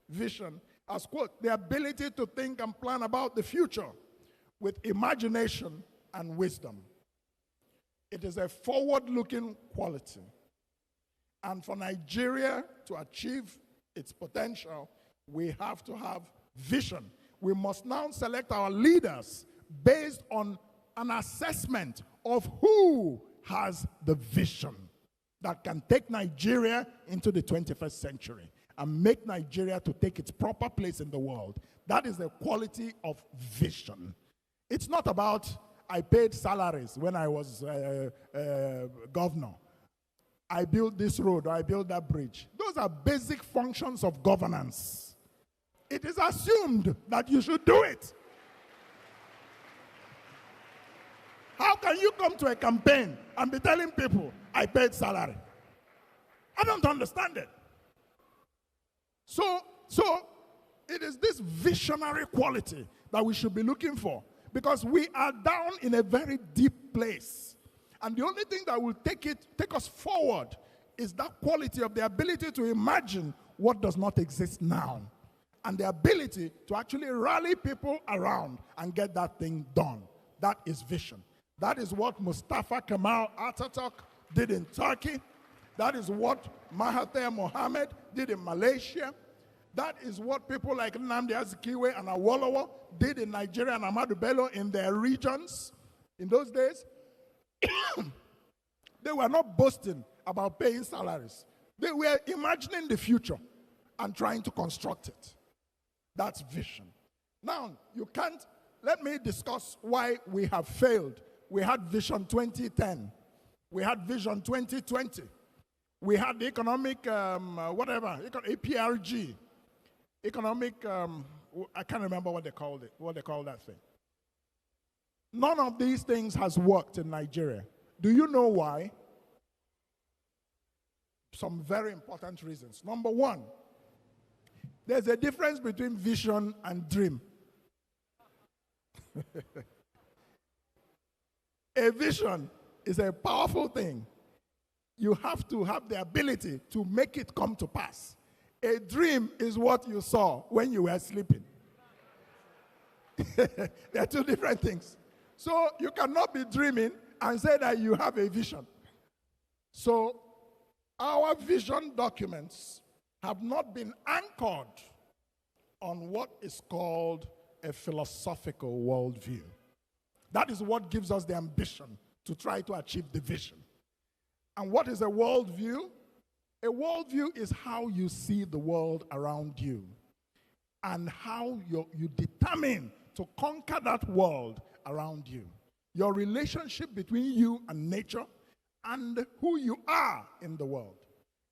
Speaker 2: vision as, quote, the ability to think and plan about the future with imagination and wisdom. It is a forward-looking quality. And for Nigeria to achieve its potential, we have to have vision. We must now select our leaders based on an assessment of who has the vision that can take Nigeria into the 21st century and make Nigeria to take its proper place in the world. That is the quality of vision. It's not about, I paid salaries when I was governor. I built this road, or I built that bridge. Those are basic functions of governance. It is assumed that you should do it. How can you come to a campaign and be telling people, I paid salary? I don't understand it. So it is this visionary quality that we should be looking for, because we are down in a very deep place. And the only thing that will take us forward is that quality of the ability to imagine what does not exist now, and the ability to actually rally people around and get that thing done. That is vision. That is what Mustafa Kemal Atatürk did in Turkey. That is what Mahathir Mohamad did in Malaysia. That is what people like Nnamdi Azikiwe and Awolowo did in Nigeria and Ahmadu Bello in their regions. In those days, they were not boasting about paying salaries. They were imagining the future and trying to construct it. That's vision. Now, let me discuss why we have failed. We had Vision 2010. We had Vision 2020. We had the economic, APRG. Economic, I can't remember what they called that thing. None of these things has worked in Nigeria. Do you know why? Some very important reasons. Number one, there's a difference between vision and dream. A vision is a powerful thing. You have to have the ability to make it come to pass. A dream is what you saw when you were sleeping. They're two different things. So you cannot be dreaming and say that you have a vision. So our vision documents have not been anchored on what is called a philosophical worldview. That is what gives us the ambition to try to achieve the vision. And what is a worldview? A worldview is how you see the world around you and how you determine to conquer that world around you. Your relationship between you and nature and who you are in the world.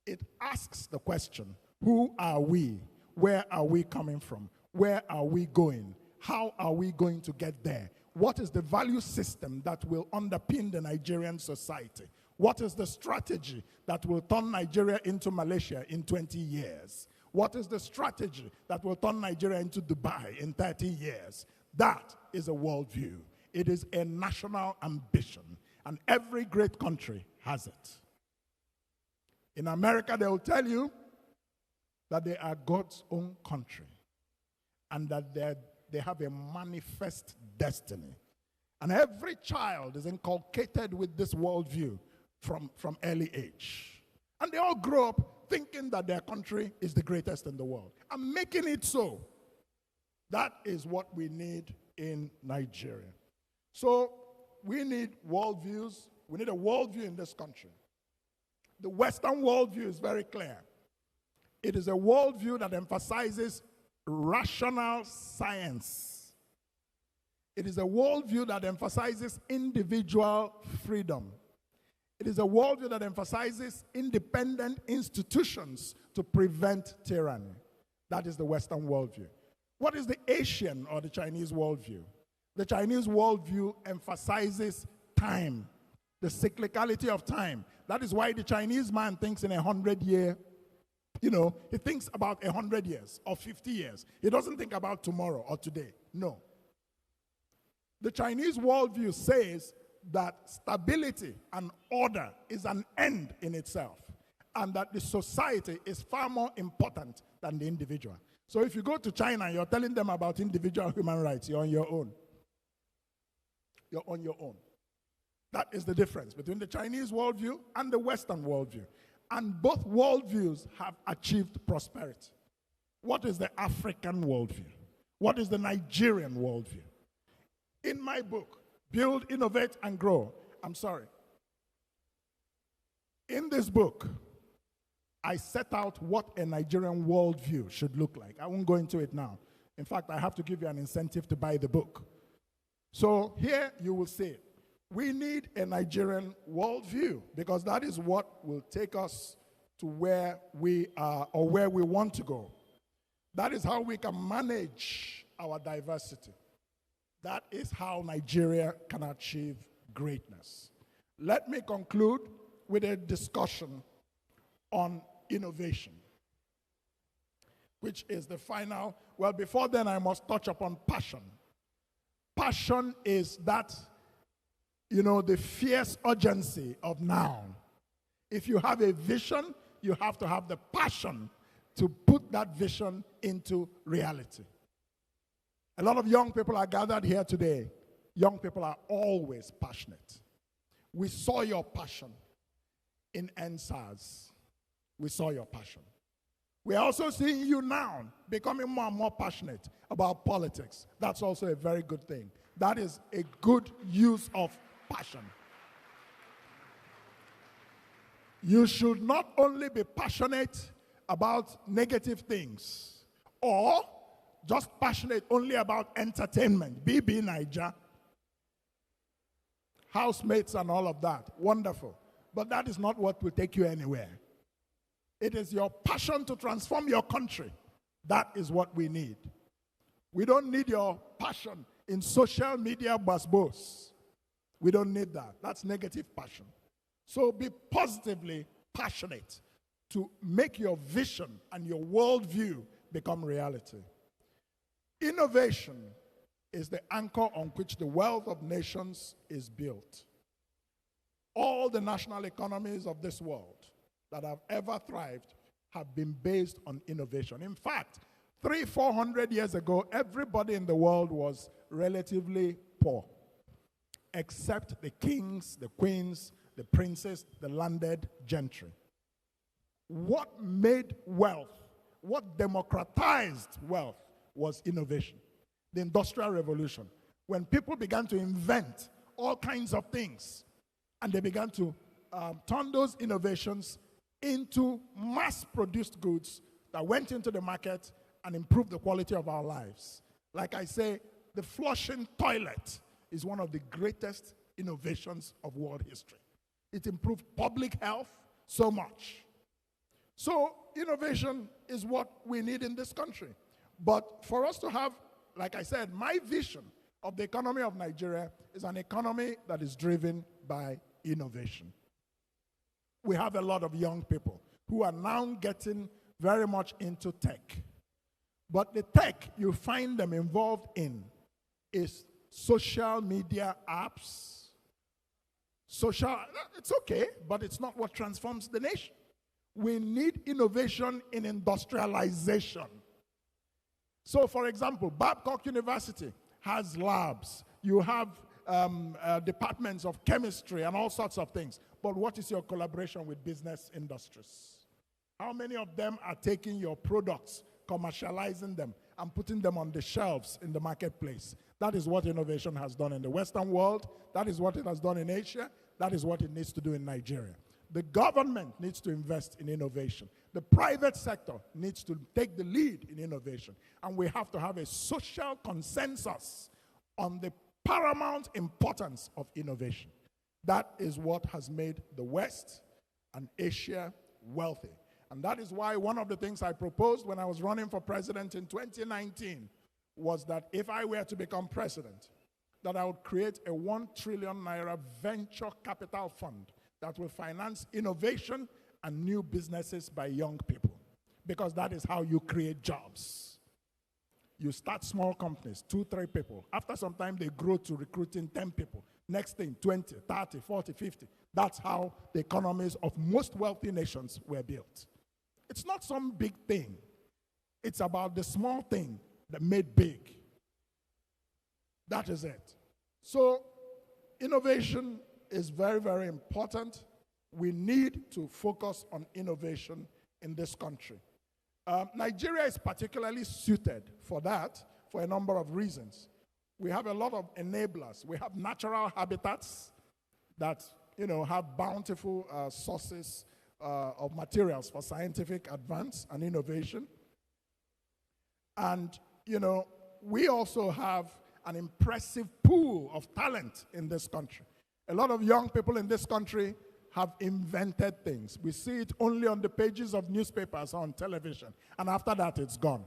Speaker 2: It asks the question, who are we? Where are we coming from? Where are we going? How are we going to get there? What is the value system that will underpin the Nigerian society? What is the strategy that will turn Nigeria into Malaysia in 20 years? What is the strategy that will turn Nigeria into Dubai in 30 years? That is a worldview. It is a national ambition, and every great country has it. In America, they will tell you that they are God's own country and that they have a manifest destiny. And every child is inculcated with this worldview from early age. And they all grow up thinking that their country is the greatest in the world and making it so. That is what we need in Nigeria. So we need worldviews. We need a worldview in this country. The Western worldview is very clear. It is a worldview that emphasizes rational science. It is a worldview that emphasizes individual freedom. It is a worldview that emphasizes independent institutions to prevent tyranny. That is the Western worldview. What is the Asian or the Chinese worldview? The Chinese worldview emphasizes time, the cyclicality of time. That is why the Chinese man thinks in 100-year, he thinks about 100 years or 50 years. He doesn't think about tomorrow or today. No. The Chinese worldview says that stability and order is an end in itself, and that the society is far more important than the individual. So if you go to China and you're telling them about individual human rights, you're on your own. You're on your own. That is the difference between the Chinese worldview and the Western worldview. And both worldviews have achieved prosperity. What is the African worldview? What is the Nigerian worldview? In my book, Build, Innovate, and Grow, in this book, I set out what a Nigerian worldview should look like. I won't go into it now. In fact, I have to give you an incentive to buy the book. So here you will see it. We need a Nigerian worldview because that is what will take us to where we are or where we want to go. That is how we can manage our diversity. That is how Nigeria can achieve greatness. Let me conclude with a discussion on innovation, which is the final. Well, before then, I must touch upon passion. Passion is that, the fierce urgency of now. If you have a vision, you have to have the passion to put that vision into reality. A lot of young people are gathered here today. Young people are always passionate. We saw your passion in NSAS. We saw your passion. We are also seeing you now becoming more and more passionate about politics. That's also a very good thing. That is a good use of passion. You should not only be passionate about negative things or just passionate only about entertainment. BB Niger, housemates and all of that. Wonderful. But that is not what will take you anywhere. It is your passion to transform your country. That is what we need. We don't need your passion in social media buzz. We don't need that. That's negative passion. So be positively passionate to make your vision and your worldview become reality. Innovation is the anchor on which the wealth of nations is built. All the national economies of this world that have ever thrived have been based on innovation. In fact, 300-400 years ago, everybody in the world was relatively poor, except the kings, the queens, the princes, the landed gentry. What made wealth, what democratized wealth was innovation. The Industrial Revolution. When people began to invent all kinds of things, and they began to turn those innovations into mass-produced goods that went into the market and improved the quality of our lives. Like I say, the flushing toilet is one of the greatest innovations of world history. It improved public health so much. So innovation is what we need in this country. But for us to have, like I said, my vision of the economy of Nigeria is an economy that is driven by innovation. We have a lot of young people who are now getting very much into tech. But the tech you find them involved in is social media apps. It's okay, but it's not what transforms the nation. We need innovation in industrialization. So, for example, Babcock University has labs. You have departments of chemistry and all sorts of things. But what is your collaboration with business industries? How many of them are taking your products, commercializing them, and putting them on the shelves in the marketplace? That is what innovation has done in the Western world. That is what it has done in Asia. That is what it needs to do in Nigeria. The government needs to invest in innovation. The private sector needs to take the lead in innovation. And we have to have a social consensus on the paramount importance of innovation. That is what has made the West and Asia wealthy. And that is why one of the things I proposed when I was running for president in 2019 was that if I were to become president, that I would create a 1 trillion naira venture capital fund that will finance innovation and new businesses by young people. Because that is how you create jobs. You start small companies, 2, 3 people. After some time, they grow to recruiting 10 people. Next thing, 20, 30, 40, 50. That's how the economies of most wealthy nations were built. It's not some big thing. It's about the small thing that made big. That is it. So, innovation is very, very important. We need to focus on innovation in this country. Nigeria is particularly suited for that for a number of reasons. We have a lot of enablers. We have natural habitats that, have bountiful sources of materials for scientific advance and innovation. And, we also have an impressive pool of talent in this country. A lot of young people in this country have invented things. We see it only on the pages of newspapers, on television, and after that, it's gone.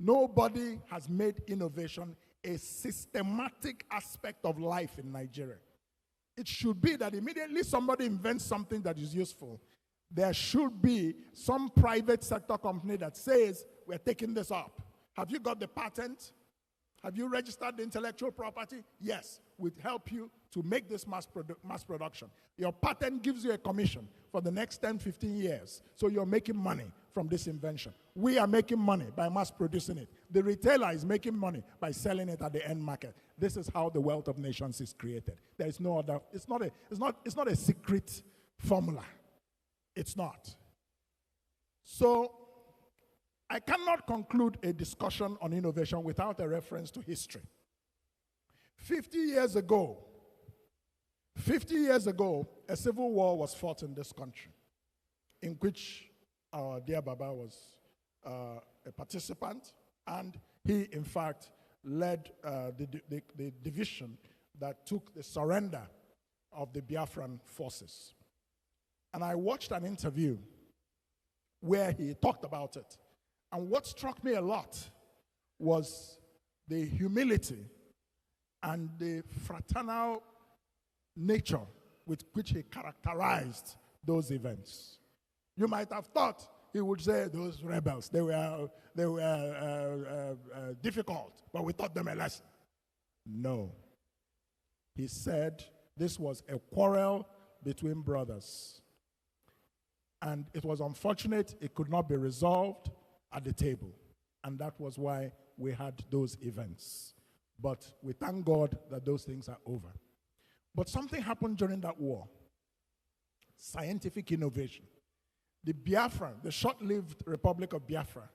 Speaker 2: Nobody has made innovation a systematic aspect of life in Nigeria. It should be that immediately somebody invents something that is useful, there should be some private sector company that says, we're taking this up. Have you got the patent? Have you registered the intellectual property? Yes, we'll help you to make this mass production. Your patent gives you a commission for the next 10, 15 years. So you're making money from this invention. We are making money by mass producing it. The retailer is making money by selling it at the end market. This is how the wealth of nations is created. There is no other, it's not a secret formula. It's not. So I cannot conclude a discussion on innovation without a reference to history. 50 years ago, a civil war was fought in this country, in which our dear Baba was a participant, and he, in fact, led the division that took the surrender of the Biafran forces. And I watched an interview where he talked about it. And what struck me a lot was the humility and the fraternal nature with which he characterized those events. You might have thought he would say those rebels, they were difficult, but we taught them a lesson. No. He said this was a quarrel between brothers. And it was unfortunate it could not be resolved at the table. And that was why we had those events. But we thank God that those things are over. But something happened during that war. Scientific innovation. The Biafra, the short-lived Republic of Biafra,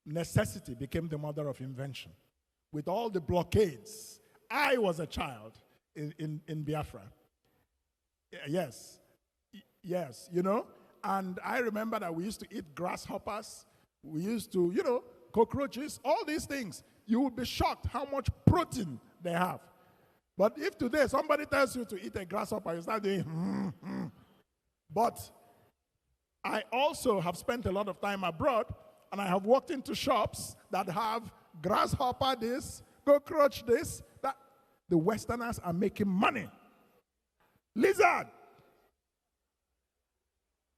Speaker 2: necessity became the mother of invention. With all the blockades, I was a child in Biafra. Yes, and I remember that we used to eat grasshoppers. We used to, cockroaches, all these things. you will be shocked how much protein they have. But if today somebody tells you to eat a grasshopper, you start doing, But I also have spent a lot of time abroad, and I have walked into shops that have grasshopper this, cockroach this, that. The Westerners are making money. Lizard.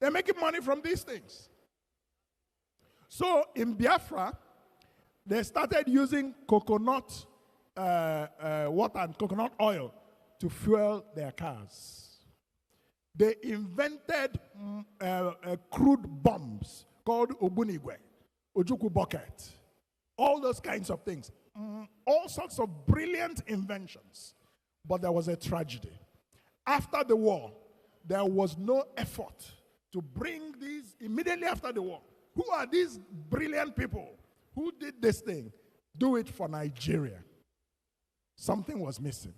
Speaker 2: They're making money from these things. So in Biafra, they started using coconut water and coconut oil to fuel their cars. They invented crude bombs called Obunigwe, Ojukwu bucket, all those kinds of things. All sorts of brilliant inventions. But there was a tragedy. After the war, there was no effort to bring these immediately after the war. Who are these brilliant people who did this thing? Do it for Nigeria. Something was missing.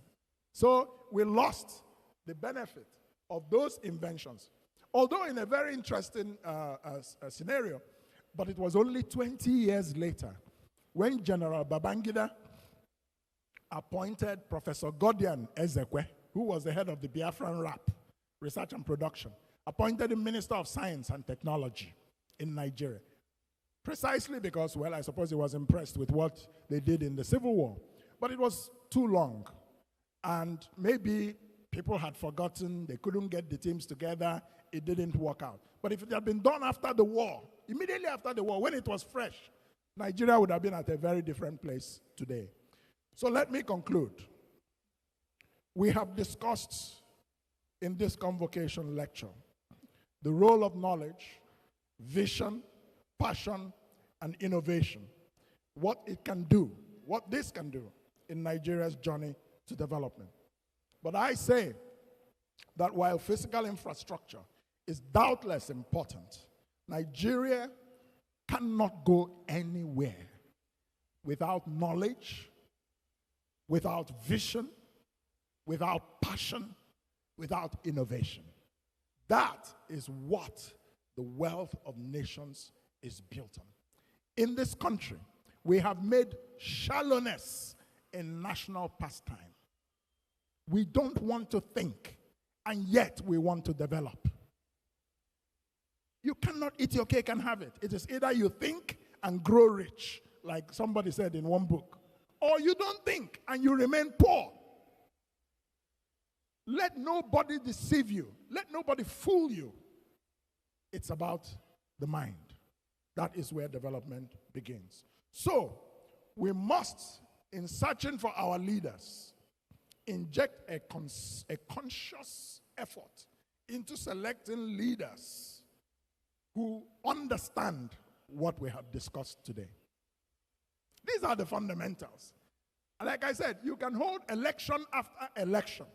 Speaker 2: So we lost the benefit of those inventions. Although in a very interesting scenario, but it was only 20 years later when General Babangida appointed Professor Godian Ezekwe, who was the head of the Biafran RAP, Research and Production, appointed him Minister of Science and Technology in Nigeria. Precisely because, well, I suppose he was impressed with what they did in the Civil War. But it was too long. And maybe people had forgotten, they couldn't get the teams together, it didn't work out. But if it had been done after the war, immediately after the war, when it was fresh, Nigeria would have been at a very different place today. So let me conclude. We have discussed in this convocation lecture the role of knowledge, vision, passion, and innovation, what it can do, what this can do in Nigeria's journey to development. But I say that while physical infrastructure is doubtless important, Nigeria cannot go anywhere without knowledge, without vision, without passion, without innovation. That is what the wealth of nations is built on. In this country, we have made shallowness a national pastime. We don't want to think, and yet we want to develop. You cannot eat your cake and have it. It is either you think and grow rich, like somebody said in one book, or you don't think and you remain poor. Let nobody deceive you. Let nobody fool you. It's about the mind. That is where development begins. So, we must, in searching for our leaders, inject a conscious effort into selecting leaders who understand what we have discussed today. These are the fundamentals. And like I said, you can hold election after election.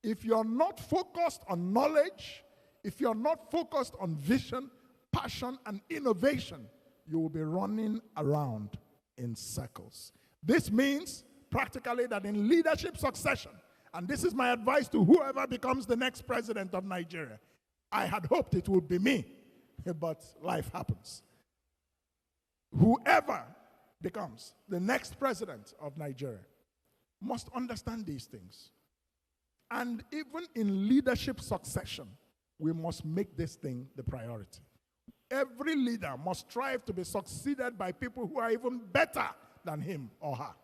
Speaker 2: If you're not focused on knowledge, if you're not focused on vision, passion, and innovation, you will be running around in circles. This means practically that in leadership succession, and this is my advice to whoever becomes the next president of Nigeria, I had hoped it would be me, but life happens. Whoever becomes the next president of Nigeria must understand these things. And even in leadership succession, we must make this thing the priority. Every leader must strive to be succeeded by people who are even better than him or her.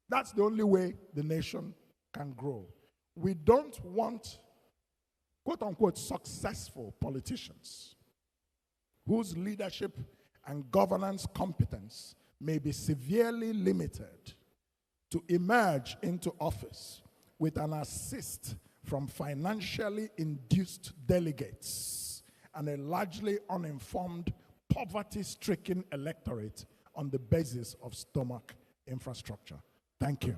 Speaker 2: That's the only way the nation can grow. We don't want, quote unquote, successful politicians whose leadership and governance competence may be severely limited to emerge into office with an assist from financially induced delegates and a largely uninformed, poverty-stricken electorate on the basis of stomach infrastructure. Thank you.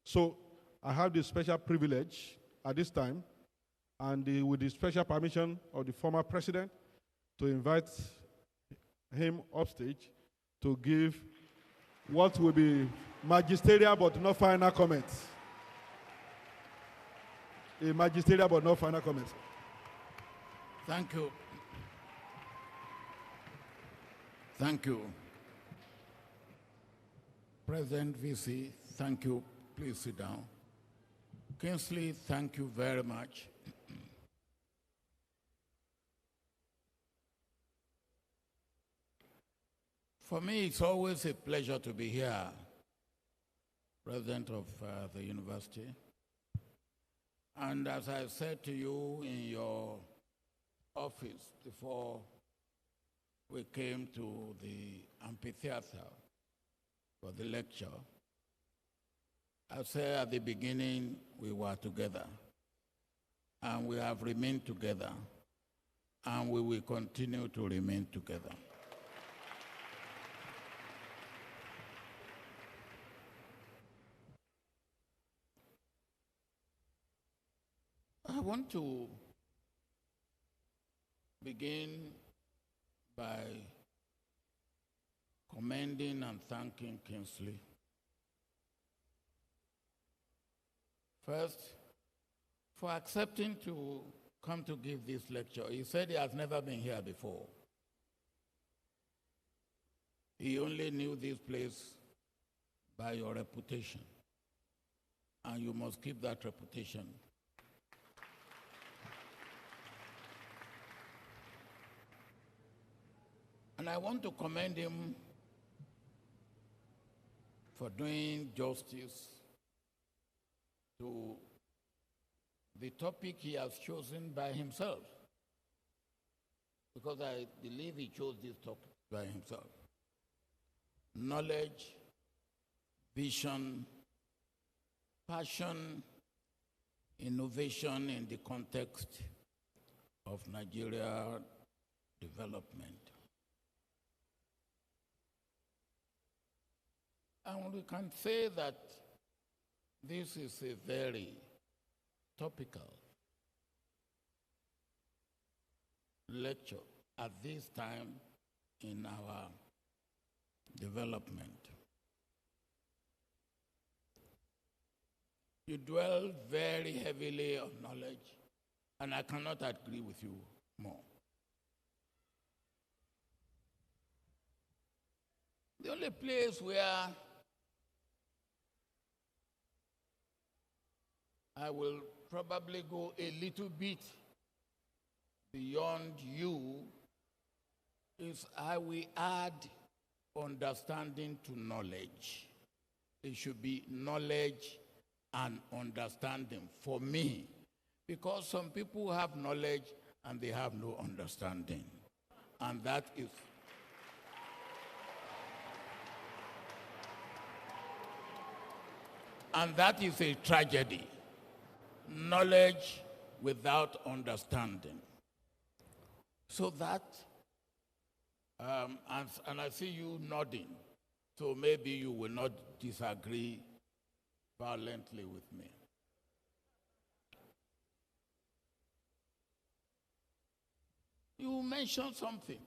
Speaker 3: So I have the special privilege at this time, and with the special permission of the former president, to invite him upstage to give what will be magisterial but not final comments. A magisterial but not final comments.
Speaker 4: Thank you. Thank you. President VC, thank you. Please sit down. Kingsley, thank you very much. For me, it's always a pleasure to be here, President of the university. And as I said to you in your office before we came to the amphitheater for the lecture, I said at the beginning we were together, and we have remained together, and we will continue to remain together. I want to begin by commending and thanking Kingsley. First, for accepting to come to give this lecture. He said he has never been here before. He only knew this place by your reputation, and you must keep that reputation. And I want to commend him for doing justice to the topic he has chosen by himself, because I believe he chose this topic by himself. Knowledge, vision, passion, innovation in the context of Nigeria development. And we can say that this is a very topical lecture at this time in our development. You dwell very heavily on knowledge, and I cannot agree with you more. The only place where I will probably go a little bit beyond you is I will add understanding to knowledge. It should be knowledge and understanding for me, because some people have knowledge and they have no understanding, and that is a tragedy. Knowledge without understanding. So that, and I see you nodding, so maybe you will not disagree violently with me. You mentioned something,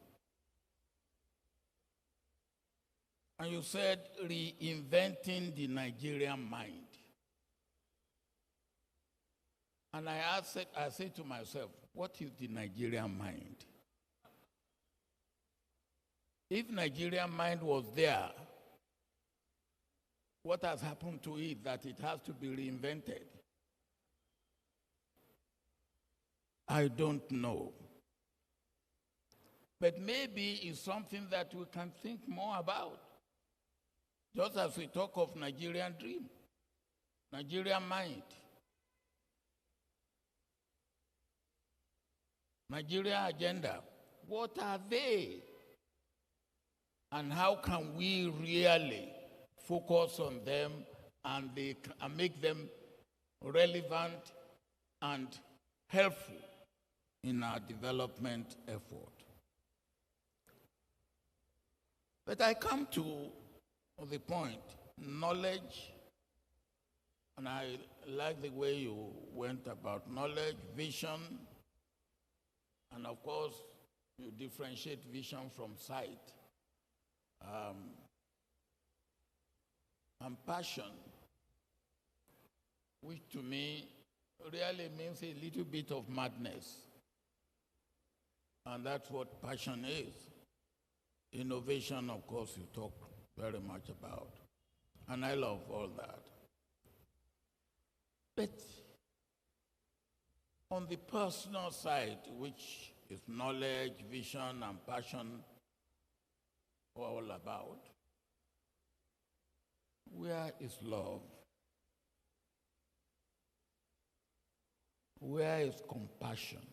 Speaker 4: and you said reinventing the Nigerian mind. And I said to myself, what is the Nigerian mind? If Nigerian mind was there, what has happened to it that it has to be reinvented? I don't know. But maybe it's something that we can think more about. Just as we talk of Nigerian dream, Nigerian mind, Nigeria agenda, what are they? And how can we really focus on them and make them relevant and helpful in our development effort? But I come to the point, knowledge, and I like the way you went about knowledge, vision, and of course, you differentiate vision from sight. and passion, which to me really means a little bit of madness. And that's what passion is. Innovation, of course, you talk very much about. And I love all that. But on the personal side, which is knowledge, vision, and passion all about, where is love? Where is compassion?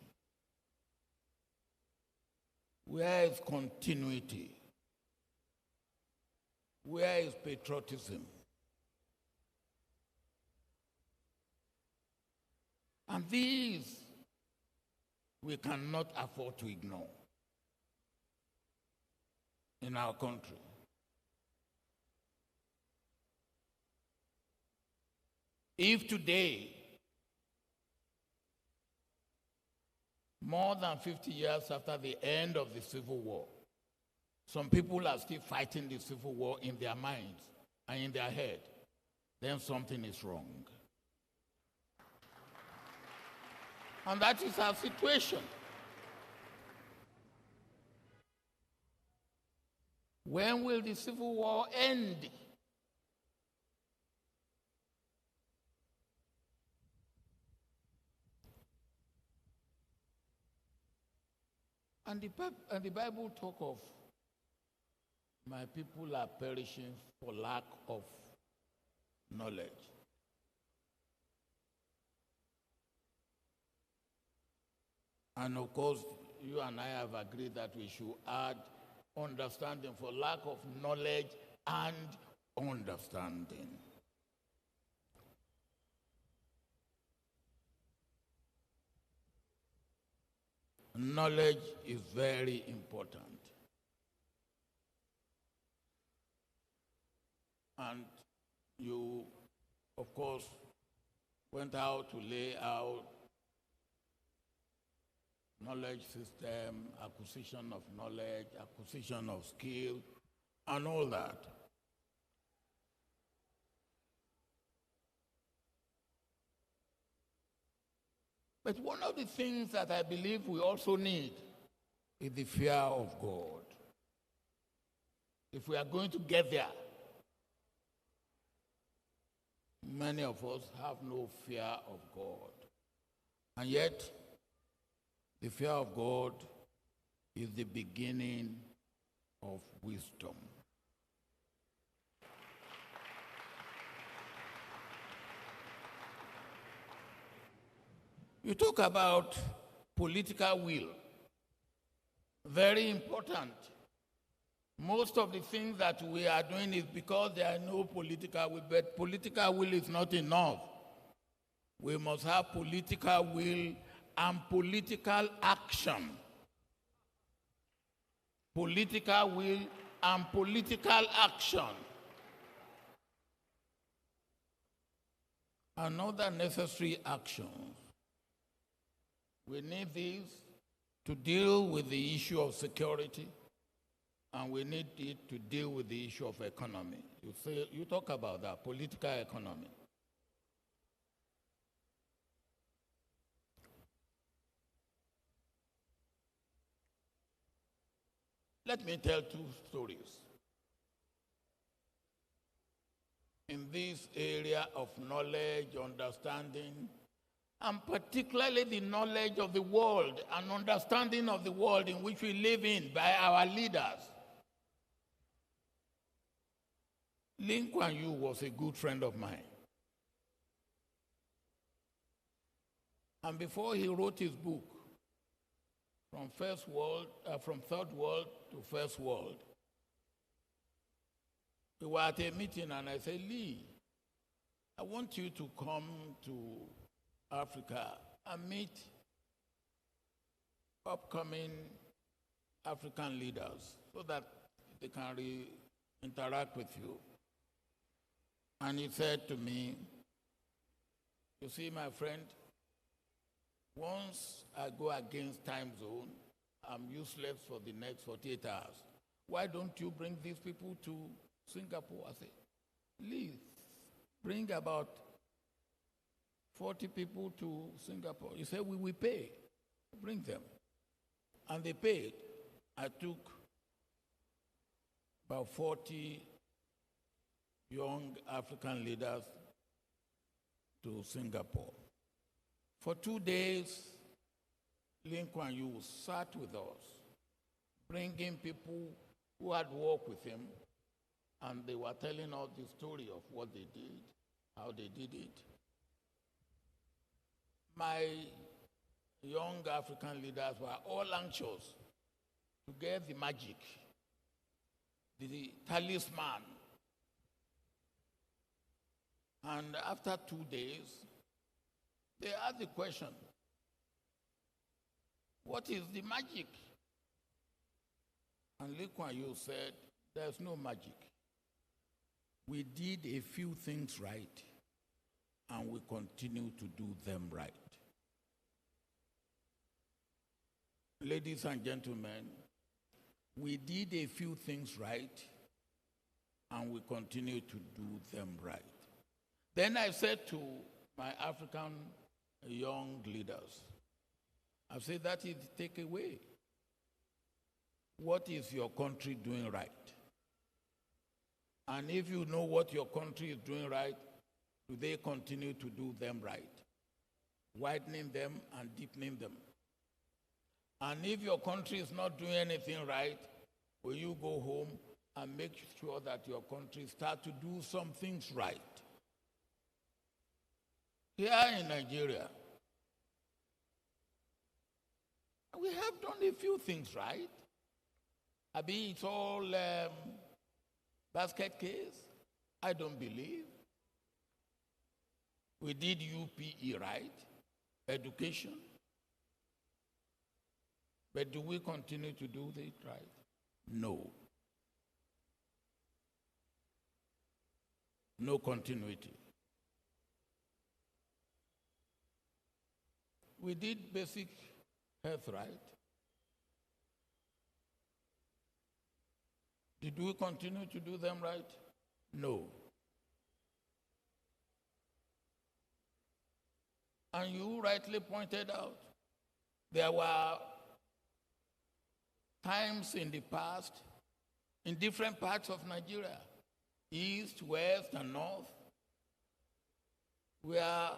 Speaker 4: Where is continuity? Where is patriotism? And these we cannot afford to ignore in our country. If today, more than 50 years after the end of the Civil War, some people are still fighting the Civil War in their minds and in their head, then something is wrong. And that is our situation. When will the Civil War end? And the Bible talk of my people are perishing for lack of knowledge. And of course, you and I have agreed that we should add understanding, for lack of knowledge and understanding. Knowledge is very important. And you, of course, went out to lay out knowledge system, acquisition of knowledge, acquisition of skill, and all that. But one of the things that I believe we also need is the fear of God. If we are going to get there, many of us have no fear of God. And yet, the fear of God is the beginning of wisdom. You talk about political will. Very important. Most of the things that we are doing is because there are no political will, but political will is not enough. We must have political will and political action. Political will and political action. Another necessary actions. We need these to deal with the issue of security, and we need it to deal with the issue of economy. You talk about that, political economy. Let me tell two stories. In this area of knowledge, understanding, and particularly the knowledge of the world and understanding of the world in which we live in by our leaders. Lee Kuan Yew was a good friend of mine. And before he wrote his book, from third world to first world, we were at a meeting and I said, Lee, I want you to come to Africa and meet upcoming African leaders so that they can interact with you. And he said to me, you see, my friend, once I go against time zone, I'm useless for the next 48 hours. Why don't you bring these people to Singapore? I said, Please bring about 40 people to Singapore. He said, we will pay. Bring them. And they paid. I took about 40 young African leaders to Singapore. For 2 days, Lee Kuan Yew sat with us, bringing people who had worked with him, and they were telling us the story of what they did, how they did it. My young African leaders were all anxious to get the magic, the talisman. And after 2 days, they asked the question, what is the magic? And Lee Kuan Yew said, there's no magic. We did a few things right, and we continue to do them right. Ladies and gentlemen, we did a few things right, and we continue to do them right. Then I said to my African young leaders, I said, that is the takeaway. What is your country doing right? And if you know what your country is doing right, do they continue to do them right? Widening them and deepening them. And if your country is not doing anything right, will you go home and make sure that your country start to do some things right? Here in Nigeria, we have done a few things right. Abi, it's all basket case? I don't believe. We did UPE right, education. But do we continue to do it right? No. No continuity. We did basic health right. Did we continue to do them right? No. And you rightly pointed out, there were times in the past, in different parts of Nigeria, east, west, and north, where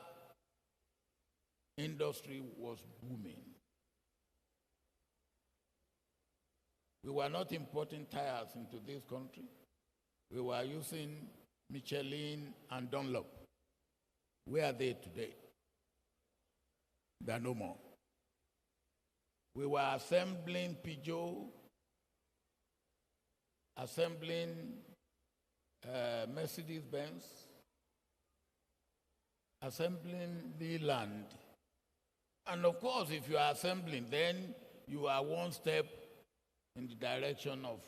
Speaker 4: industry was booming. We were not importing tires into this country. We were using Michelin and Dunlop. Where are they today? They are no more. We were assembling Peugeot, assembling Mercedes-Benz, assembling Leland. And of course, if you are assembling, then you are one step in the direction of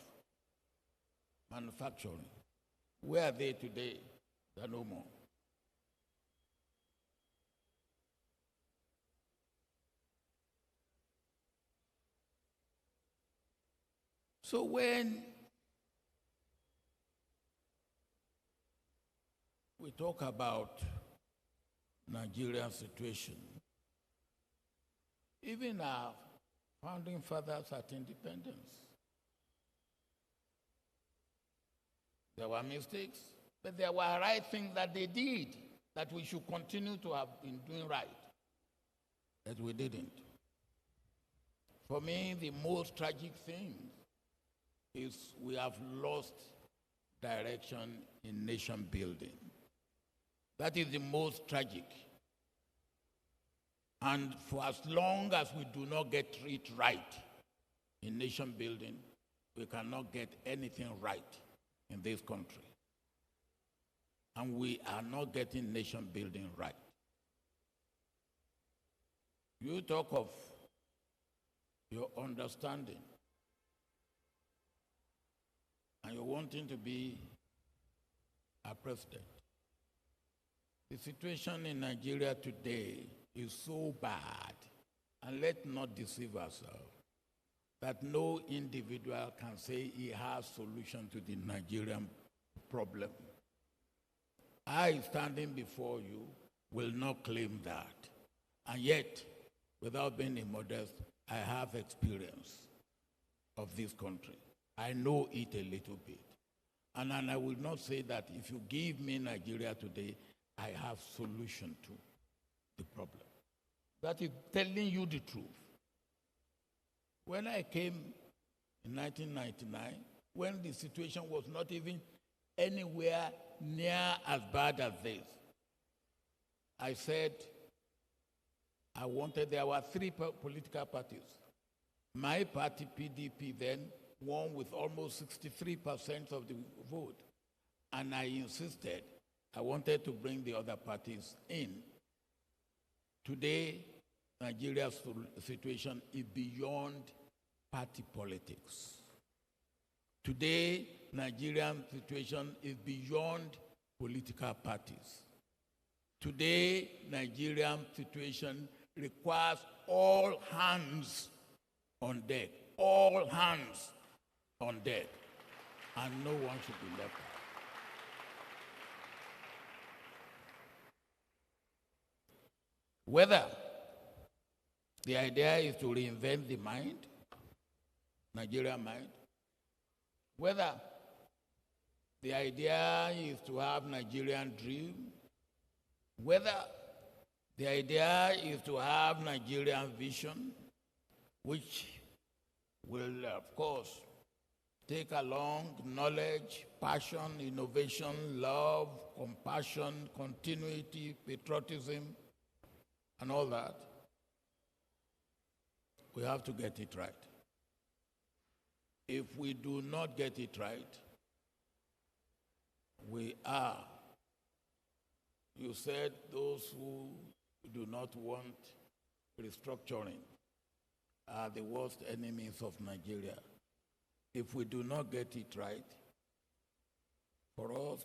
Speaker 4: manufacturing. Where are they today? They are no more. So when we talk about Nigeria's situation, even our founding fathers at independence, there were mistakes, but there were right things that they did that we should continue to have been doing right, that we didn't. For me, the most tragic thing is we have lost direction in nation building. That is the most tragic. And for as long as we do not get it right in nation building, we cannot get anything right in this country. And we are not getting nation building right. You talk of your understanding and you're wanting to be a president. The situation in Nigeria today is so bad, and let's not deceive ourselves, that no individual can say he has solution to the Nigerian problem. I, standing before you, will not claim that. And yet, without being immodest, I have experience of this country. I know it a little bit. And I will not say that if you give me Nigeria today, I have solution to the problem. That is telling you the truth. When I came in 1999, when the situation was not even anywhere near as bad as this, I said there were three political parties. My party, PDP, then won with almost 63% of the vote. And I insisted I wanted to bring the other parties in. Today, Nigeria's situation is beyond party politics. Today, Nigerian situation is beyond political parties. Today, Nigerian situation requires all hands on deck. All hands on deck. And no one should be left out. Whether the idea is to reinvent the mind, Nigerian mind, whether the idea is to have Nigerian dream, whether the idea is to have Nigerian vision, which will, of course, take along knowledge, passion, innovation, love, compassion, continuity, patriotism, and all that, we have to get it right. If we do not get it right, you said those who do not want restructuring are the worst enemies of Nigeria. If we do not get it right, for us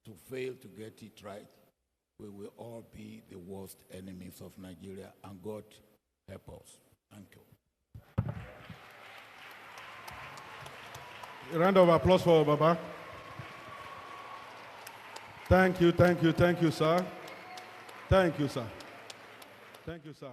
Speaker 4: to fail to get it right, we will all be the worst enemies of Nigeria, and God help us. Thank you.
Speaker 3: A round of applause for Baba. Thank you, sir. Thank you, sir. Thank you, sir.